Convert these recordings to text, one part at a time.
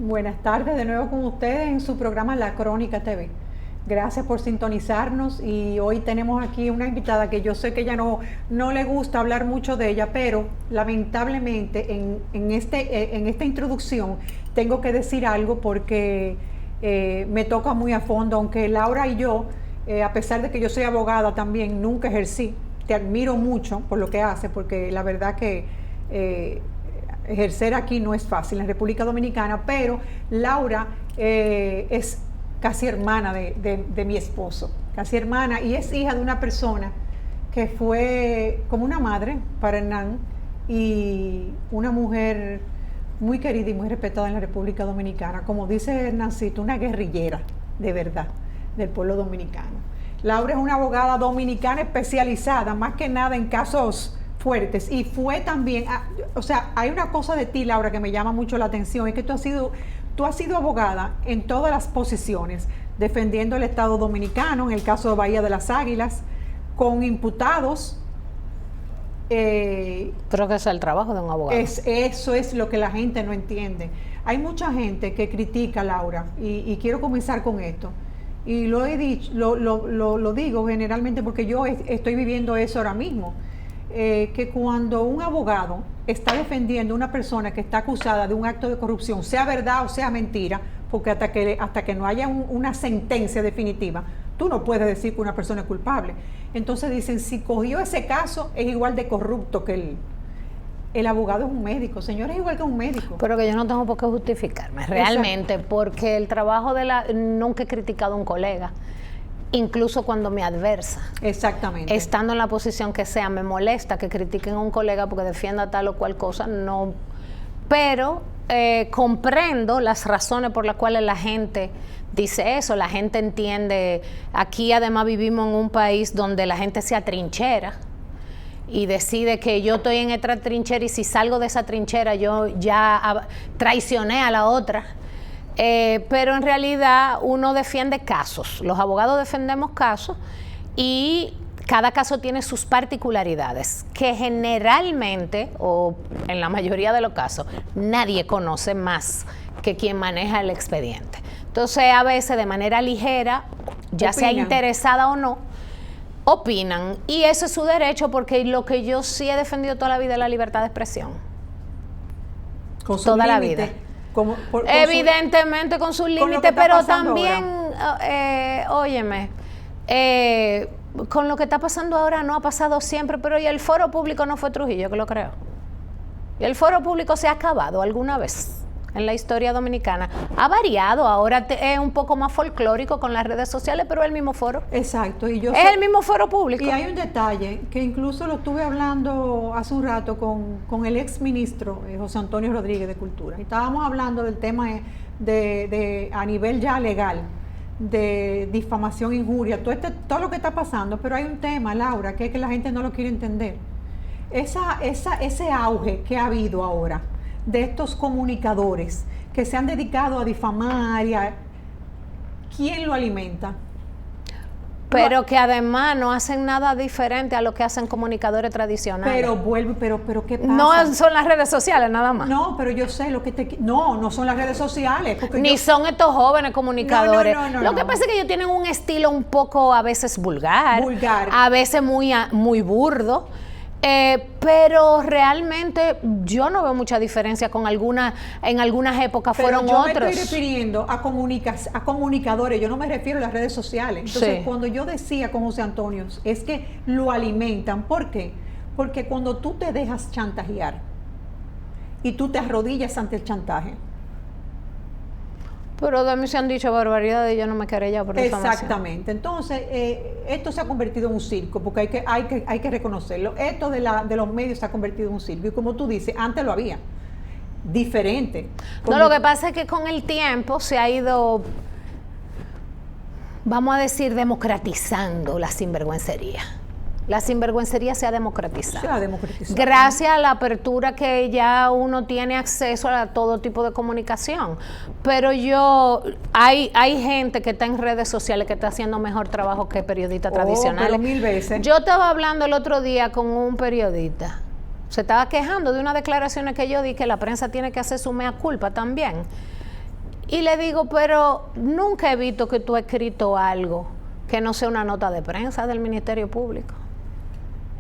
Buenas tardes de nuevo con ustedes en su programa La Crónica TV. Gracias por sintonizarnos y hoy tenemos aquí una invitada que yo sé que ella no le gusta hablar mucho de ella, pero lamentablemente en esta introducción tengo que decir algo porque me toca muy a fondo, aunque Laura y yo, a pesar de que yo soy abogada también, nunca ejercí. Te admiro mucho por lo que haces, porque la verdad que ejercer aquí no es fácil en la República Dominicana, pero Laura es casi hermana de mi esposo, casi hermana, y es hija de una persona que fue como una madre para Hernán y una mujer muy querida y muy respetada en la República Dominicana, como dice Hernancito, una guerrillera de verdad del pueblo dominicano. Laura es una abogada dominicana especializada más que nada en casos fuertes y fue también, o sea, hay una cosa de ti, Laura, que me llama mucho la atención, es que tú has sido abogada en todas las posiciones, defendiendo el Estado dominicano, en el caso de Bahía de las Águilas, con imputados. Creo que es el trabajo de un abogado. Eso es lo que la gente no entiende. Hay mucha gente que critica, Laura, y quiero comenzar con esto. Y lo he dicho, lo digo generalmente porque yo estoy viviendo eso ahora mismo. Que cuando un abogado está defendiendo a una persona que está acusada de un acto de corrupción, sea verdad o sea mentira, porque hasta que no haya una sentencia definitiva, tú no puedes decir que una persona es culpable. Entonces dicen, si cogió ese caso, es igual de corrupto que él. El abogado es un médico, señor, es igual que un médico. Pero que yo no tengo por qué justificarme, realmente. Exacto. Porque el trabajo nunca he criticado a un colega, incluso cuando me adversa. Exactamente. Estando en la posición que sea, me molesta que critiquen a un colega porque defienda tal o cual cosa, no. Pero comprendo las razones por las cuales la gente dice eso. La gente entiende, aquí además vivimos en un país donde la gente se atrinchera y decide que yo estoy en esta trinchera y si salgo de esa trinchera yo ya traicioné a la otra. Pero en realidad uno defiende casos, los abogados defendemos casos y cada caso tiene sus particularidades que generalmente, o en la mayoría de los casos, nadie conoce más que quien maneja el expediente. Entonces a veces de manera ligera, ya sea interesada o no, opinan, y eso es su derecho, porque lo que yo sí he defendido toda la vida es la libertad de expresión. Con toda la vida. Evidentemente con sus límites, pero también, óyeme, con lo que está pasando ahora no ha pasado siempre, pero y el foro público no fue Trujillo, que lo creo. Y el foro público se ha acabado alguna vez en la historia dominicana. Ha variado, ahora es un poco más folclórico con las redes sociales, pero es el mismo foro. Exacto. Es el mismo foro público. Y hay un detalle que incluso lo estuve hablando hace un rato con el ex ministro José Antonio Rodríguez de Cultura. Y estábamos hablando del tema de a nivel ya legal, de difamación, injuria, todo lo que está pasando, pero hay un tema, Laura, que es que la gente no lo quiere entender. Ese auge que ha habido ahora de estos comunicadores que se han dedicado a difamar ¿quién lo alimenta? Pero que además no hacen nada diferente a lo que hacen comunicadores tradicionales. Pero ¿qué pasa? No son las redes sociales nada más. No, pero yo sé lo que no son las redes sociales. Ni son estos jóvenes comunicadores. Lo que pasa es que ellos tienen un estilo un poco a veces vulgar. A veces muy burdo. Pero realmente yo no veo mucha diferencia con en algunas épocas pero fueron otros. Yo me estoy refiriendo a comunicadores, yo no me refiero a las redes sociales. Entonces, cuando yo decía con José Antonio, es que lo alimentan. ¿Por qué? Porque cuando tú te dejas chantajear y tú te arrodillas ante el chantaje. Pero de mí se han dicho barbaridades y yo no me querella por difamación. Exactamente. Entonces, esto se ha convertido en un circo, porque hay que reconocerlo. Esto de los medios se ha convertido en un circo. Y como tú dices, antes lo había. Diferente. No, lo que pasa es que con el tiempo se ha ido, vamos a decir, democratizando la sinvergüencería. La sinvergüencería se ha democratizado. Gracias a la apertura que ya uno tiene acceso a todo tipo de comunicación. Pero hay gente que está en redes sociales que está haciendo mejor trabajo que periodistas tradicionales. Pero 1000 veces. Yo estaba hablando el otro día con un periodista. Se estaba quejando de unas declaraciones que yo di, que la prensa tiene que hacer su mea culpa también. Y le digo, pero nunca he visto que tú has escrito algo que no sea una nota de prensa del Ministerio Público.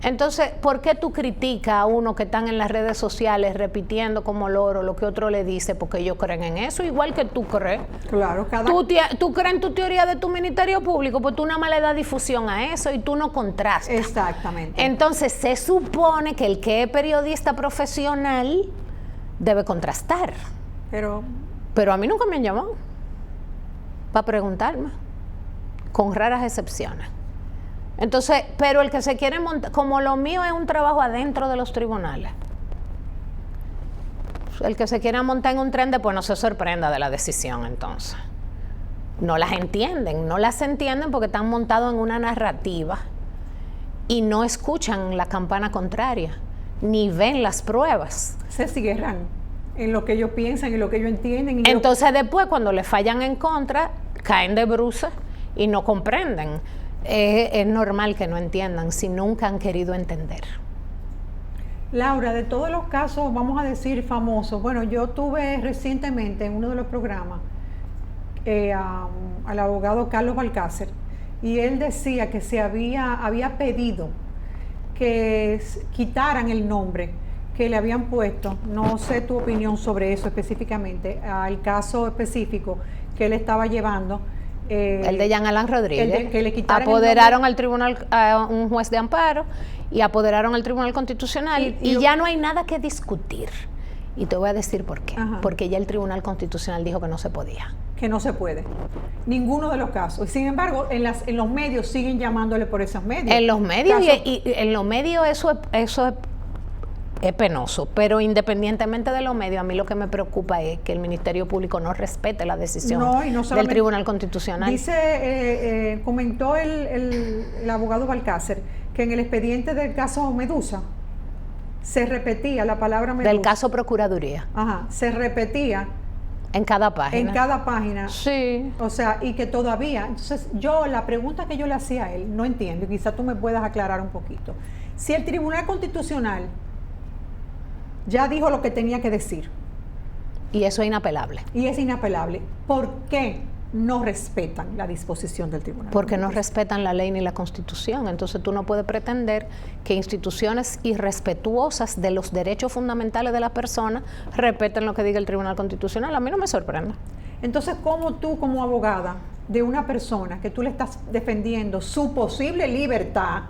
Entonces, ¿por qué tú criticas a uno que están en las redes sociales repitiendo como loro lo que otro le dice? Porque ellos creen en eso, igual que tú crees. Claro, Tú crees en tu teoría de tu Ministerio Público, pues tú nada más le das difusión a eso y tú no contrastas. Exactamente. Entonces, se supone que el que es periodista profesional debe contrastar. Pero a mí nunca me han llamado para preguntarme, con raras excepciones. Entonces, pero el que se quiere montar, como lo mío es un trabajo adentro de los tribunales, el que se quiera montar en un tren después no se sorprenda de la decisión entonces. No las entienden porque están montados en una narrativa y no escuchan la campana contraria, ni ven las pruebas. Se cierran en lo que ellos piensan, en lo que ellos entienden. Entonces después cuando le fallan en contra, caen de bruces y no comprenden. Es normal que no entiendan si nunca han querido entender. Laura, de todos los casos, vamos a decir famosos, bueno, yo tuve recientemente en uno de los programas al abogado Carlos Balcácer, y él decía que se había pedido que quitaran el nombre que le habían puesto, no sé tu opinión sobre eso específicamente, al caso específico que él estaba llevando. El de Jean Alain Rodríguez, que le apoderaron al tribunal, a un juez de amparo, y apoderaron al Tribunal Constitucional, y ya no hay nada que discutir. Y te voy a decir por qué. Ajá. Porque ya el Tribunal Constitucional dijo que no se podía. Que no se puede. Ninguno de los casos. Sin embargo, en los medios siguen llamándole por esos medios. En los medios, y en los medios eso es penoso, pero independientemente de los medios, a mí lo que me preocupa es que el Ministerio Público no respete la decisión del Tribunal Constitucional. Dice, comentó el abogado Balcácer que en el expediente del caso Medusa se repetía la palabra Medusa. Del caso Procuraduría. Ajá, se repetía. En cada página. En cada página. Sí. O sea, y que todavía, entonces la pregunta que yo le hacía a él, no entiendo, y quizá tú me puedas aclarar un poquito. Si el Tribunal Constitucional ya dijo lo que tenía que decir. Y eso es inapelable. Y es inapelable. ¿Por qué no respetan la disposición del tribunal? Porque no respetan la ley ni la Constitución. Entonces tú no puedes pretender que instituciones irrespetuosas de los derechos fundamentales de la persona respeten lo que diga el Tribunal Constitucional. A mí no me sorprende. Entonces, ¿cómo tú, como abogada de una persona que tú le estás defendiendo su posible libertad,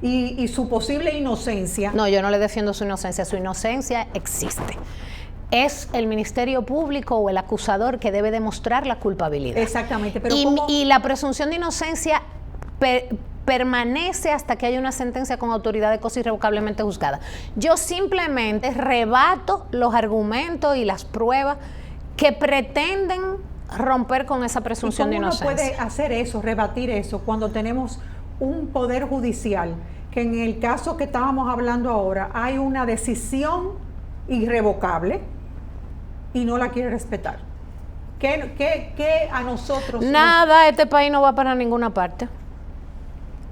y su posible inocencia? No, yo no le defiendo su inocencia existe. Es el Ministerio Público o el acusador que debe demostrar la culpabilidad. Exactamente, pero y la presunción de inocencia permanece hasta que haya una sentencia con autoridad de cosa irrevocablemente juzgada. Yo simplemente rebato los argumentos y las pruebas que pretenden romper con esa presunción de inocencia. ¿Cómo uno puede hacer eso, rebatir eso, cuando tenemos un poder judicial que en el caso que estábamos hablando ahora hay una decisión irrevocable y no la quiere respetar? ¿Qué a nosotros? Nada, este país no va para ninguna parte.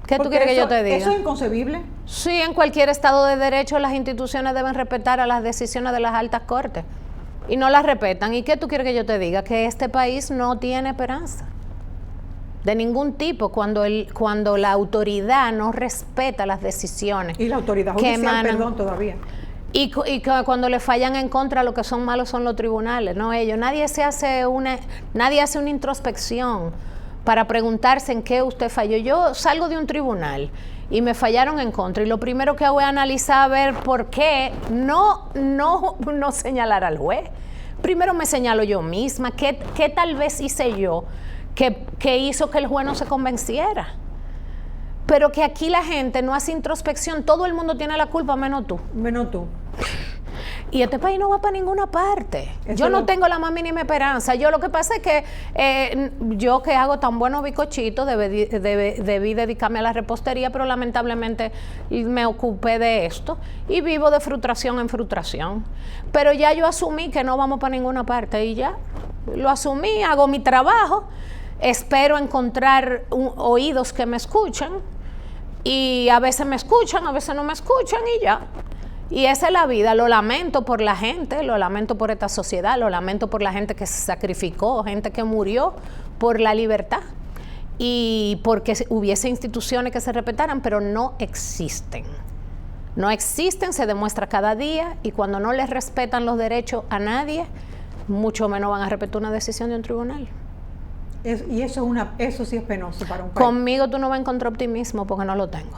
¿Qué tú quieres que yo te diga? ¿Eso es inconcebible? Sí, en cualquier estado de derecho las instituciones deben respetar a las decisiones de las altas cortes y no las respetan. ¿Y qué tú quieres que yo te diga? Que este país no tiene esperanza de ningún tipo cuando la autoridad no respeta las decisiones. Y la autoridad judicial, perdón, todavía. Y cuando le fallan en contra, lo que son malos son los tribunales, no ellos. Nadie hace una introspección para preguntarse en qué usted falló. Yo salgo de un tribunal y me fallaron en contra, y lo primero que voy a analizar a ver por qué no señalar al juez. Primero me señalo yo misma, qué tal vez hice yo que hizo que el juez no se convenciera. Pero que aquí la gente no hace introspección, todo el mundo tiene la culpa menos tú. Menos tú. Y este país no va para ninguna parte. Yo no tengo la más mínima esperanza. Yo lo que pasa es que yo que hago tan buenos bizcochitos debí dedicarme a la repostería, pero lamentablemente me ocupé de esto y vivo de frustración en frustración. Pero ya yo asumí que no vamos para ninguna parte y ya lo asumí, hago mi trabajo, espero encontrar oídos que me escuchen y a veces me escuchan, a veces no me escuchan y ya. Y esa es la vida. Lo lamento por la gente, lo lamento por esta sociedad, lo lamento por la gente que se sacrificó, gente que murió por la libertad y porque hubiese instituciones que se respetaran, pero no existen. No existen, se demuestra cada día, y cuando no les respetan los derechos a nadie, mucho menos van a respetar una decisión de un tribunal. Y eso sí es penoso para un país. Conmigo tú no vas a encontrar optimismo porque no lo tengo.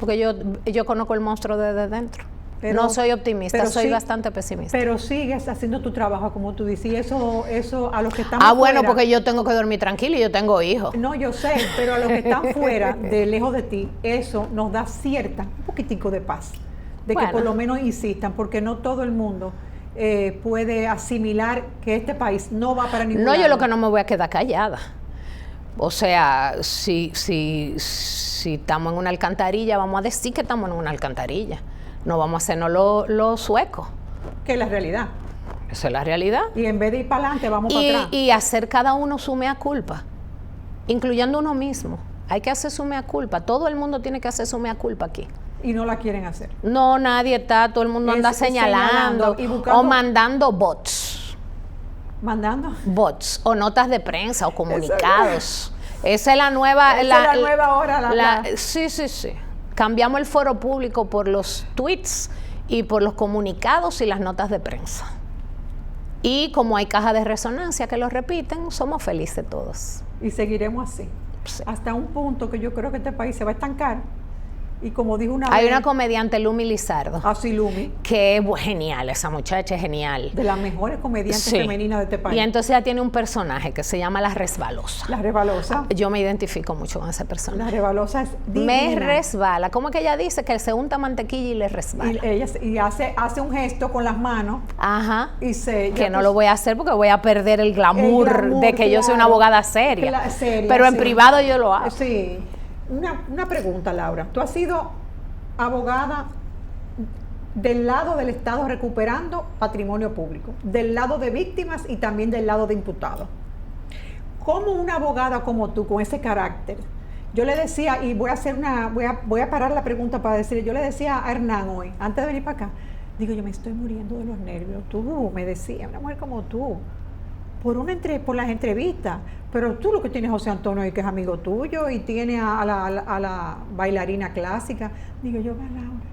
Porque yo conozco el monstruo desde dentro. Pero, no soy optimista, soy bastante pesimista. Pero sigues haciendo tu trabajo, como tú dices, y eso a los que están bueno, porque yo tengo que dormir tranquilo y yo tengo hijos. No, yo sé, pero a los que están fuera, de lejos de ti, eso nos da un poquitico de paz, de que por lo menos insistan, porque no todo el mundo puede asimilar que este país no va para ningún lado. No, yo lo que no me voy a quedar callada. O sea, si estamos en una alcantarilla, vamos a decir que estamos en una alcantarilla. No vamos a hacernos los suecos. Que es la realidad. Esa es la realidad. Y en vez de ir para adelante, vamos para atrás. Y hacer cada uno su mea culpa, incluyendo uno mismo. Hay que hacer su mea culpa. Todo el mundo tiene que hacer su mea culpa aquí. Y no la quieren hacer. No, nadie está. Todo el mundo anda señalando o mandando bots. ¿Mandando? Bots o notas de prensa o comunicados. Esa es la nueva... Esa es la nueva hora. Sí. Cambiamos el foro público por los tweets y por los comunicados y las notas de prensa. Y como hay caja de resonancia que lo repiten, somos felices todos. Y seguiremos así. Sí. Hasta un punto que yo creo que este país se va a estancar. Y como dijo una vez... Hay una comediante, Lumi Lizardo. Así, Lumi. Que es genial, esa muchacha es genial. De las mejores comediantes femeninas de este país. Y entonces ella tiene un personaje que se llama La Resbalosa. La Resbalosa. Yo me identifico mucho con ese personaje. La Resbalosa es divina. Me resbala. ¿Cómo es que ella dice? Que se unta mantequilla y le resbala. Y hace un gesto con las manos. Ajá. Y que no lo voy a hacer porque voy a perder el glamour de que yo soy una abogada seria. Pero en privado yo lo hago. Sí. Una pregunta, Laura. Tú has sido abogada del lado del Estado recuperando patrimonio público, del lado de víctimas y también del lado de imputados. ¿Cómo una abogada como tú, con ese carácter? Yo le decía, y voy a parar la pregunta para decirle, yo le decía a Hernán hoy, antes de venir para acá, digo, yo me estoy muriendo de los nervios. Tú, me decía, una mujer como tú, por las entrevistas, pero tú lo que tienes a José Antonio y que es amigo tuyo, y tiene a la bailarina clásica. Digo, yo, Laura,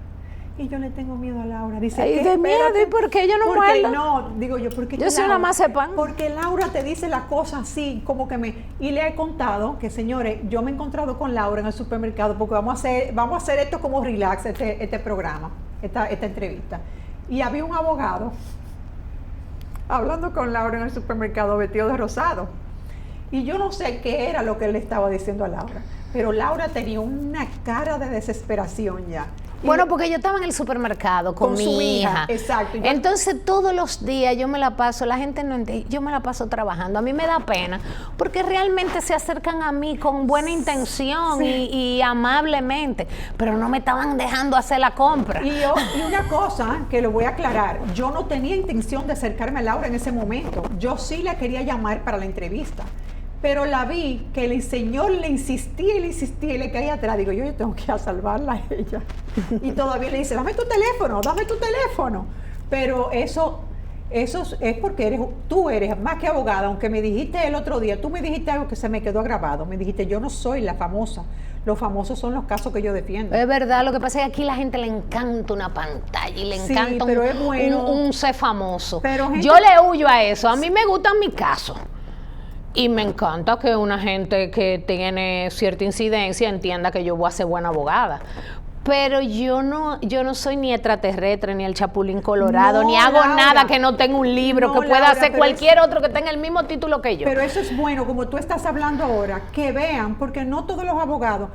y yo le tengo miedo a Laura. Dice, ay, de miedo, ¿y por qué yo no muerdo? No, digo yo, porque yo soy una mazapán. Porque Laura te dice las cosas así, como que y le he contado que, señores, yo me he encontrado con Laura en el supermercado, porque vamos a hacer esto como relax, este programa, esta entrevista. Y había un abogado hablando con Laura en el supermercado vestido de rosado. Y yo no sé qué era lo que él le estaba diciendo a Laura, pero Laura tenía una cara de desesperación ya. Bueno, porque yo estaba en el supermercado con mi hija. Exacto. Entonces todos los días yo me la paso, la gente no entiende, yo me la paso trabajando. A mí me da pena porque realmente se acercan a mí con buena intención y amablemente, pero no me estaban dejando hacer la compra. Y una cosa que lo voy a aclarar, yo no tenía intención de acercarme a Laura en ese momento. Yo sí la quería llamar para la entrevista. Pero la vi que el señor le insistía y le caía atrás. Digo, yo tengo que ir a salvarla a ella. Y todavía le dice, dame tu teléfono. Pero eso es porque tú eres más que abogada. Aunque me dijiste el otro día, tú me dijiste algo que se me quedó grabado. Me dijiste, yo no soy la famosa. Los famosos son los casos que yo defiendo. Es verdad, lo que pasa es que aquí la gente le encanta una pantalla y le encanta un ser famoso. Pero yo le huyo a eso. A mí me gustan mis casos. Y me encanta que una gente que tiene cierta incidencia entienda que yo voy a ser buena abogada. Pero yo no soy ni extraterrestre, ni el Chapulín Colorado, ni hago Laura, nada que no tenga un libro, que pueda hacer cualquier otro que tenga el mismo título que yo. Pero eso es bueno, como tú estás hablando ahora, que vean, porque no todos los abogados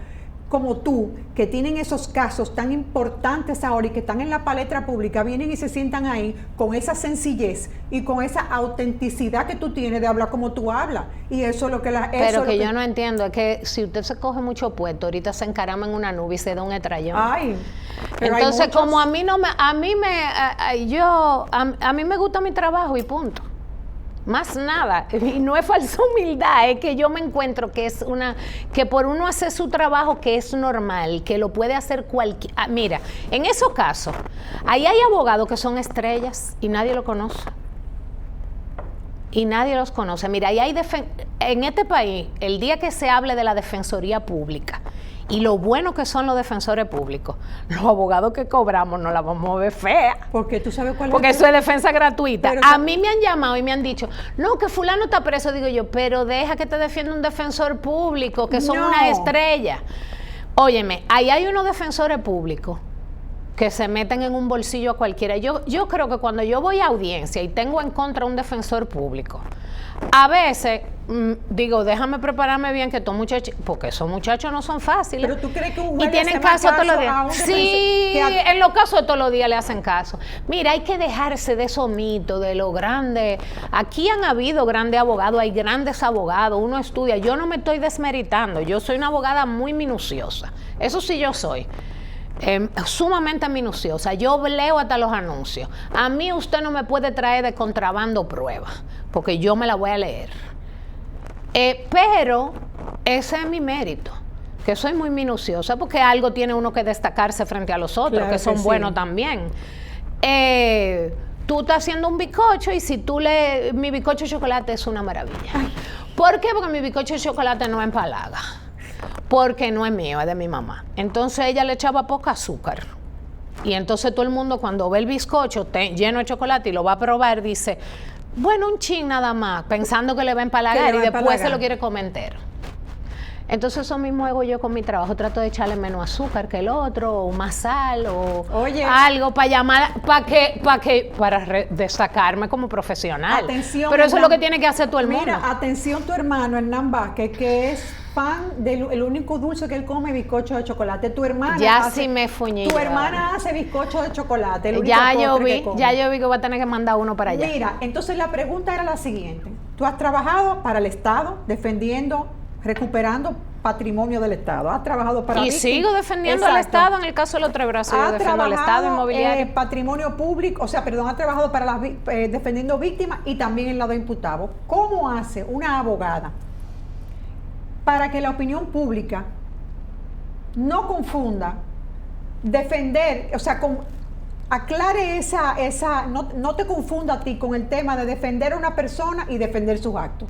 como tú, que tienen esos casos tan importantes ahora y que están en la palestra pública, vienen y se sientan ahí con esa sencillez y con esa autenticidad que tú tienes de hablar como tú hablas. Y eso es lo que Pero que yo no entiendo, es que si usted se coge mucho puesto, ahorita se encarama en una nube y se da un estrellón. Ay, pero entonces como a mí me gusta mi trabajo y punto. Más nada, y no es falsa humildad, es que yo me encuentro que por uno hacer su trabajo que es normal, que lo puede hacer cualquiera. Mira, en esos casos, ahí hay abogados que son estrellas y nadie lo conoce. Y nadie los conoce. Mira, ahí hay en este país, el día que se hable de la Defensoría Pública y lo bueno que son los defensores públicos, los abogados que cobramos no la vamos a ver fea. Porque tú sabes cuál Porque es. eso es defensa gratuita. Pero a mí me han llamado y me han dicho, no, que fulano está preso. Digo yo, pero deja que te defienda un defensor público, que son una estrella. Óyeme, ahí hay unos defensores públicos que se meten en un bolsillo a cualquiera. Yo creo que cuando yo voy a audiencia y tengo en contra un defensor público, a veces digo, déjame prepararme bien que estos muchachos, porque esos muchachos no son fáciles. Pero tú crees que un juez y tienen le hace caso más todos los caso días. a un Sí, defensor en los casos de todos los días le hacen caso. Mira, hay que dejarse de esos mitos, de lo grande. Aquí han habido grandes abogados, hay grandes abogados, uno estudia. Yo no me estoy desmeritando, yo soy una abogada muy minuciosa. Eso sí yo soy. Sumamente minuciosa. Yo leo hasta los anuncios. A mí usted no me puede traer de contrabando pruebas, porque yo me la voy a leer. Pero ese es mi mérito, que soy muy minuciosa, porque algo tiene uno que destacarse frente a los otros, claro que son sí. buenos también. Tú estás haciendo un bizcocho y si mi bizcocho de chocolate es una maravilla. Ay. ¿Por qué? Porque mi bizcocho de chocolate no empalaga. Porque no es mío, es de mi mamá. Entonces ella le echaba poca azúcar. Y entonces todo el mundo cuando ve el bizcocho lleno de chocolate y lo va a probar, dice, bueno, un chin nada más, pensando que le va a empalagar y después se lo quiere comer entero. Entonces eso mismo hago yo con mi trabajo, trato de echarle menos azúcar que el otro, o más sal, o algo para llamar, para destacarme como profesional. Atención, pero eso es lo que tiene que hacer todo el mundo. Mira, atención tu hermano, Hernán Vázquez, que es fan el único dulce que él come, bizcocho de chocolate. Tu hermana ya sí me fuñí. Tu hermana hace bizcocho de chocolate, el único ya yo vi que voy a tener que mandar uno para allá. Mira, entonces la pregunta era la siguiente. Tú has trabajado para el Estado, recuperando patrimonio del Estado. Has trabajado para y sigo defendiendo al Estado en el caso de los Tres Brazos. Yo defiendo al Estado inmobiliario. Patrimonio público, ha trabajado para defendiendo víctimas y también el lado imputado. ¿Cómo hace una abogada para que la opinión pública no confunda defender, aclare no te confunda a ti con el tema de defender a una persona y defender sus actos?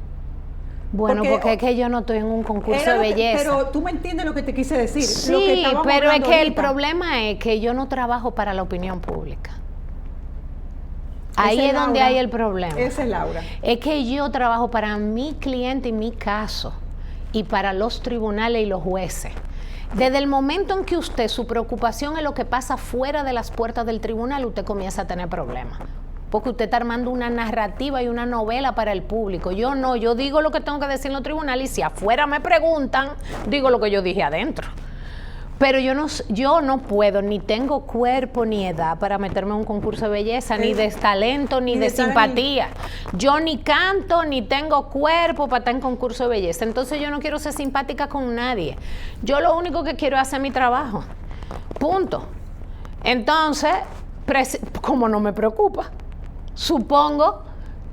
Bueno, porque es que yo no estoy en un concurso de belleza. Pero tú me entiendes lo que te quise decir. Sí, pero es que el problema es que yo no trabajo para la opinión pública. Ahí es donde hay el problema. Esa es Laura. Es que yo trabajo para mi cliente y mi caso, y para los tribunales y los jueces. Desde el momento en que su preocupación es lo que pasa fuera de las puertas del tribunal, usted comienza a tener problemas. Porque usted está armando una narrativa y una novela para el público. Yo no, yo digo lo que tengo que decir en los tribunales y si afuera me preguntan, digo lo que yo dije adentro. Pero yo no puedo, ni tengo cuerpo ni edad para meterme en un concurso de belleza, ni de talento, ni de simpatía. Yo ni canto, ni tengo cuerpo para estar en concurso de belleza. Entonces yo no quiero ser simpática con nadie. Yo lo único que quiero es hacer mi trabajo. Punto. Entonces, como no me preocupa, supongo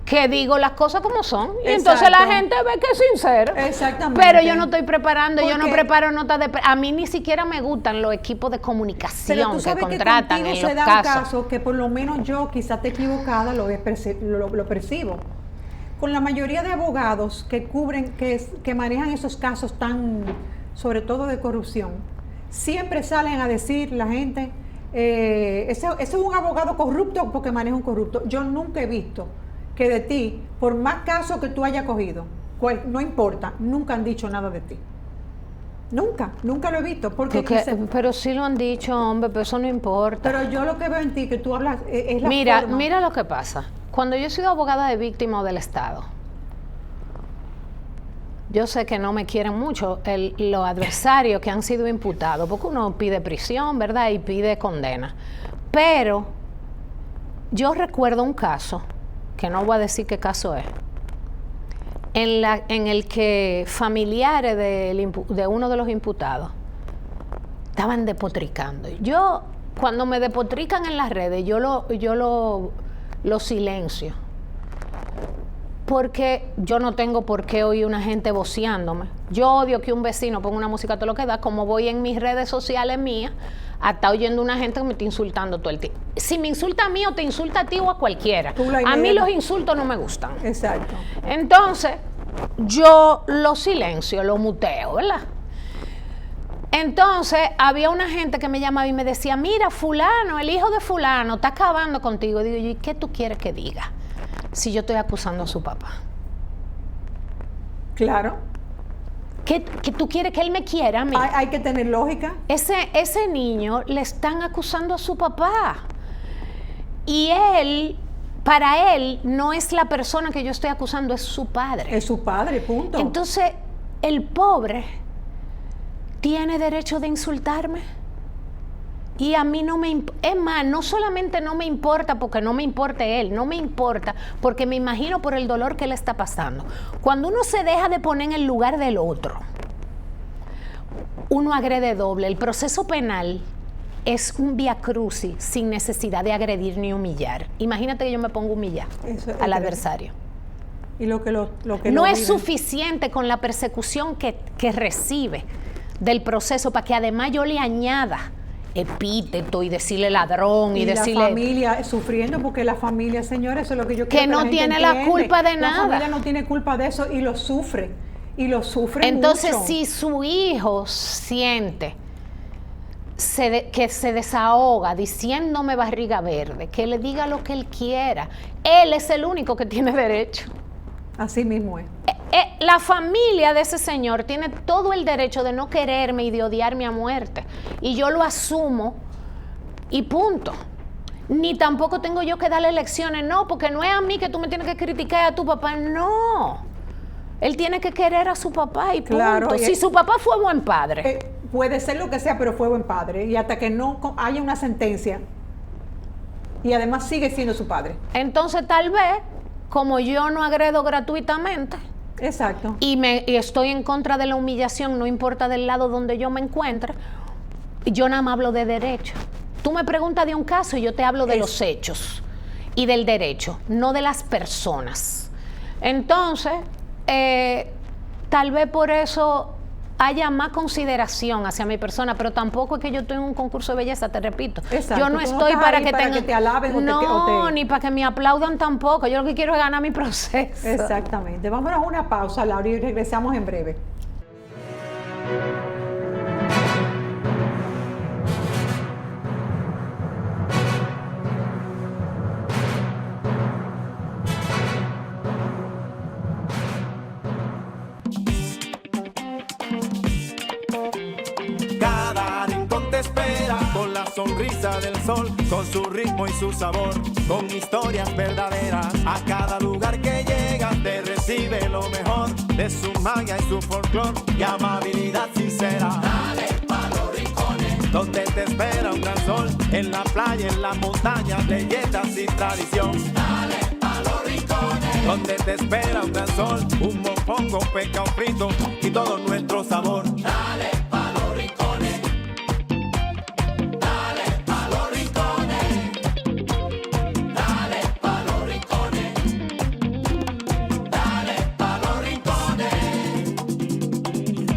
que digo las cosas como son. Y entonces la gente ve que es sincero. Exactamente. Pero yo no estoy preparando, yo no preparo notas de... A mí ni siquiera me gustan los equipos de comunicación que contratan en los casos. Que por lo menos yo, quizás te equivocada, lo percibo. Con la mayoría de abogados que cubren, que manejan esos casos sobre todo de corrupción, siempre salen a decir la gente, ese es un abogado corrupto porque maneja un corrupto. Yo nunca he visto que de ti, por más casos que tú hayas cogido, no importa, nunca han dicho nada de ti. Nunca lo he visto. Pero sí lo han dicho, hombre, pero eso no importa. Pero yo lo que veo en ti, que tú hablas, es la forma. Mira lo que pasa. Cuando yo he sido abogada de víctima o del Estado, yo sé que no me quieren mucho los adversarios que han sido imputados, porque uno pide prisión, ¿verdad? Y pide condena. Pero yo recuerdo un caso, que no voy a decir qué caso es, en el que familiares de uno de los imputados estaban despotricando. Yo, cuando me despotrican en las redes, yo lo silencio. Porque yo no tengo por qué oír una gente voceándome. Yo odio que un vecino ponga una música todo lo que da, como voy en mis redes sociales mías a estar oyendo una gente que me está insultando todo el tiempo. Si me insulta a mí o te insulta a ti o a cualquiera, a mí los insultos no me gustan. Exacto. Entonces, yo lo silencio, lo muteo, ¿verdad? Entonces, había una gente que me llamaba y me decía, mira, fulano, el hijo de fulano, está acabando contigo. Digo yo, ¿y qué tú quieres que diga si yo estoy acusando a su papá? Claro. ¿Que tú quieres que él me quiera a mí? Hay que tener lógica. Ese niño le están acusando a su papá. Y él, para él, no es la persona que yo estoy acusando, es su padre. Es su padre, punto. Entonces, el pobre tiene derecho de insultarme. Y a mí no me es más, no solamente no me importa porque no me importe él, no me importa porque me imagino por el dolor que él está pasando. Cuando uno se deja de poner en el lugar del otro, uno agrede doble. El proceso penal es un viacrucis sin necesidad de agredir ni humillar. Imagínate que yo me pongo a humillar al adversario. Y lo que no es suficiente con la persecución que recibe del proceso para que además yo le añada epíteto y decirle ladrón y decirle... la familia sufriendo porque la familia, señores, eso es lo que yo quiero que no tiene la culpa de nada. La familia no tiene culpa de eso y lo sufre. Y lo sufre entonces mucho. Si su hijo siente que se desahoga diciéndome barriga verde, que le diga lo que él quiera, él es el único que tiene derecho. Así mismo es. La familia de ese señor tiene todo el derecho de no quererme y de odiarme a muerte. Y yo lo asumo y punto. Ni tampoco tengo yo que darle lecciones, no, porque no es a mí que tú me tienes que criticar a tu papá, no. Él tiene que querer a su papá y punto. Claro, si su papá fue buen padre. Puede ser lo que sea, pero fue buen padre. Y hasta que no haya una sentencia, y además sigue siendo su padre. Entonces tal vez, como yo no agredo gratuitamente, exacto, y estoy en contra de la humillación, no importa del lado donde yo me encuentre, yo nada más hablo de derecho. Tú me preguntas de un caso y yo te hablo de los hechos y del derecho, no de las personas. Entonces, tal vez por eso haya más consideración hacia mi persona, pero tampoco es que yo estoy en un concurso de belleza, te repito. Exacto. Yo no estoy para que te alaben no, ni para que me aplaudan tampoco. Yo lo que quiero es ganar mi proceso. Exactamente. Vámonos a una pausa, Laura, y regresamos en breve. Sonrisa del sol, con su ritmo y su sabor, con historias verdaderas. A cada lugar que llegas te recibe lo mejor de su magia y su folclor y amabilidad sincera. Dale pa' los rincones, donde te espera un gran sol, en la playa, en las montañas, leyendas y tradición. Dale pa' los rincones, donde te espera un gran sol, un mofongo, pescado frito y todo nuestro sabor. Dale pa' los rincones.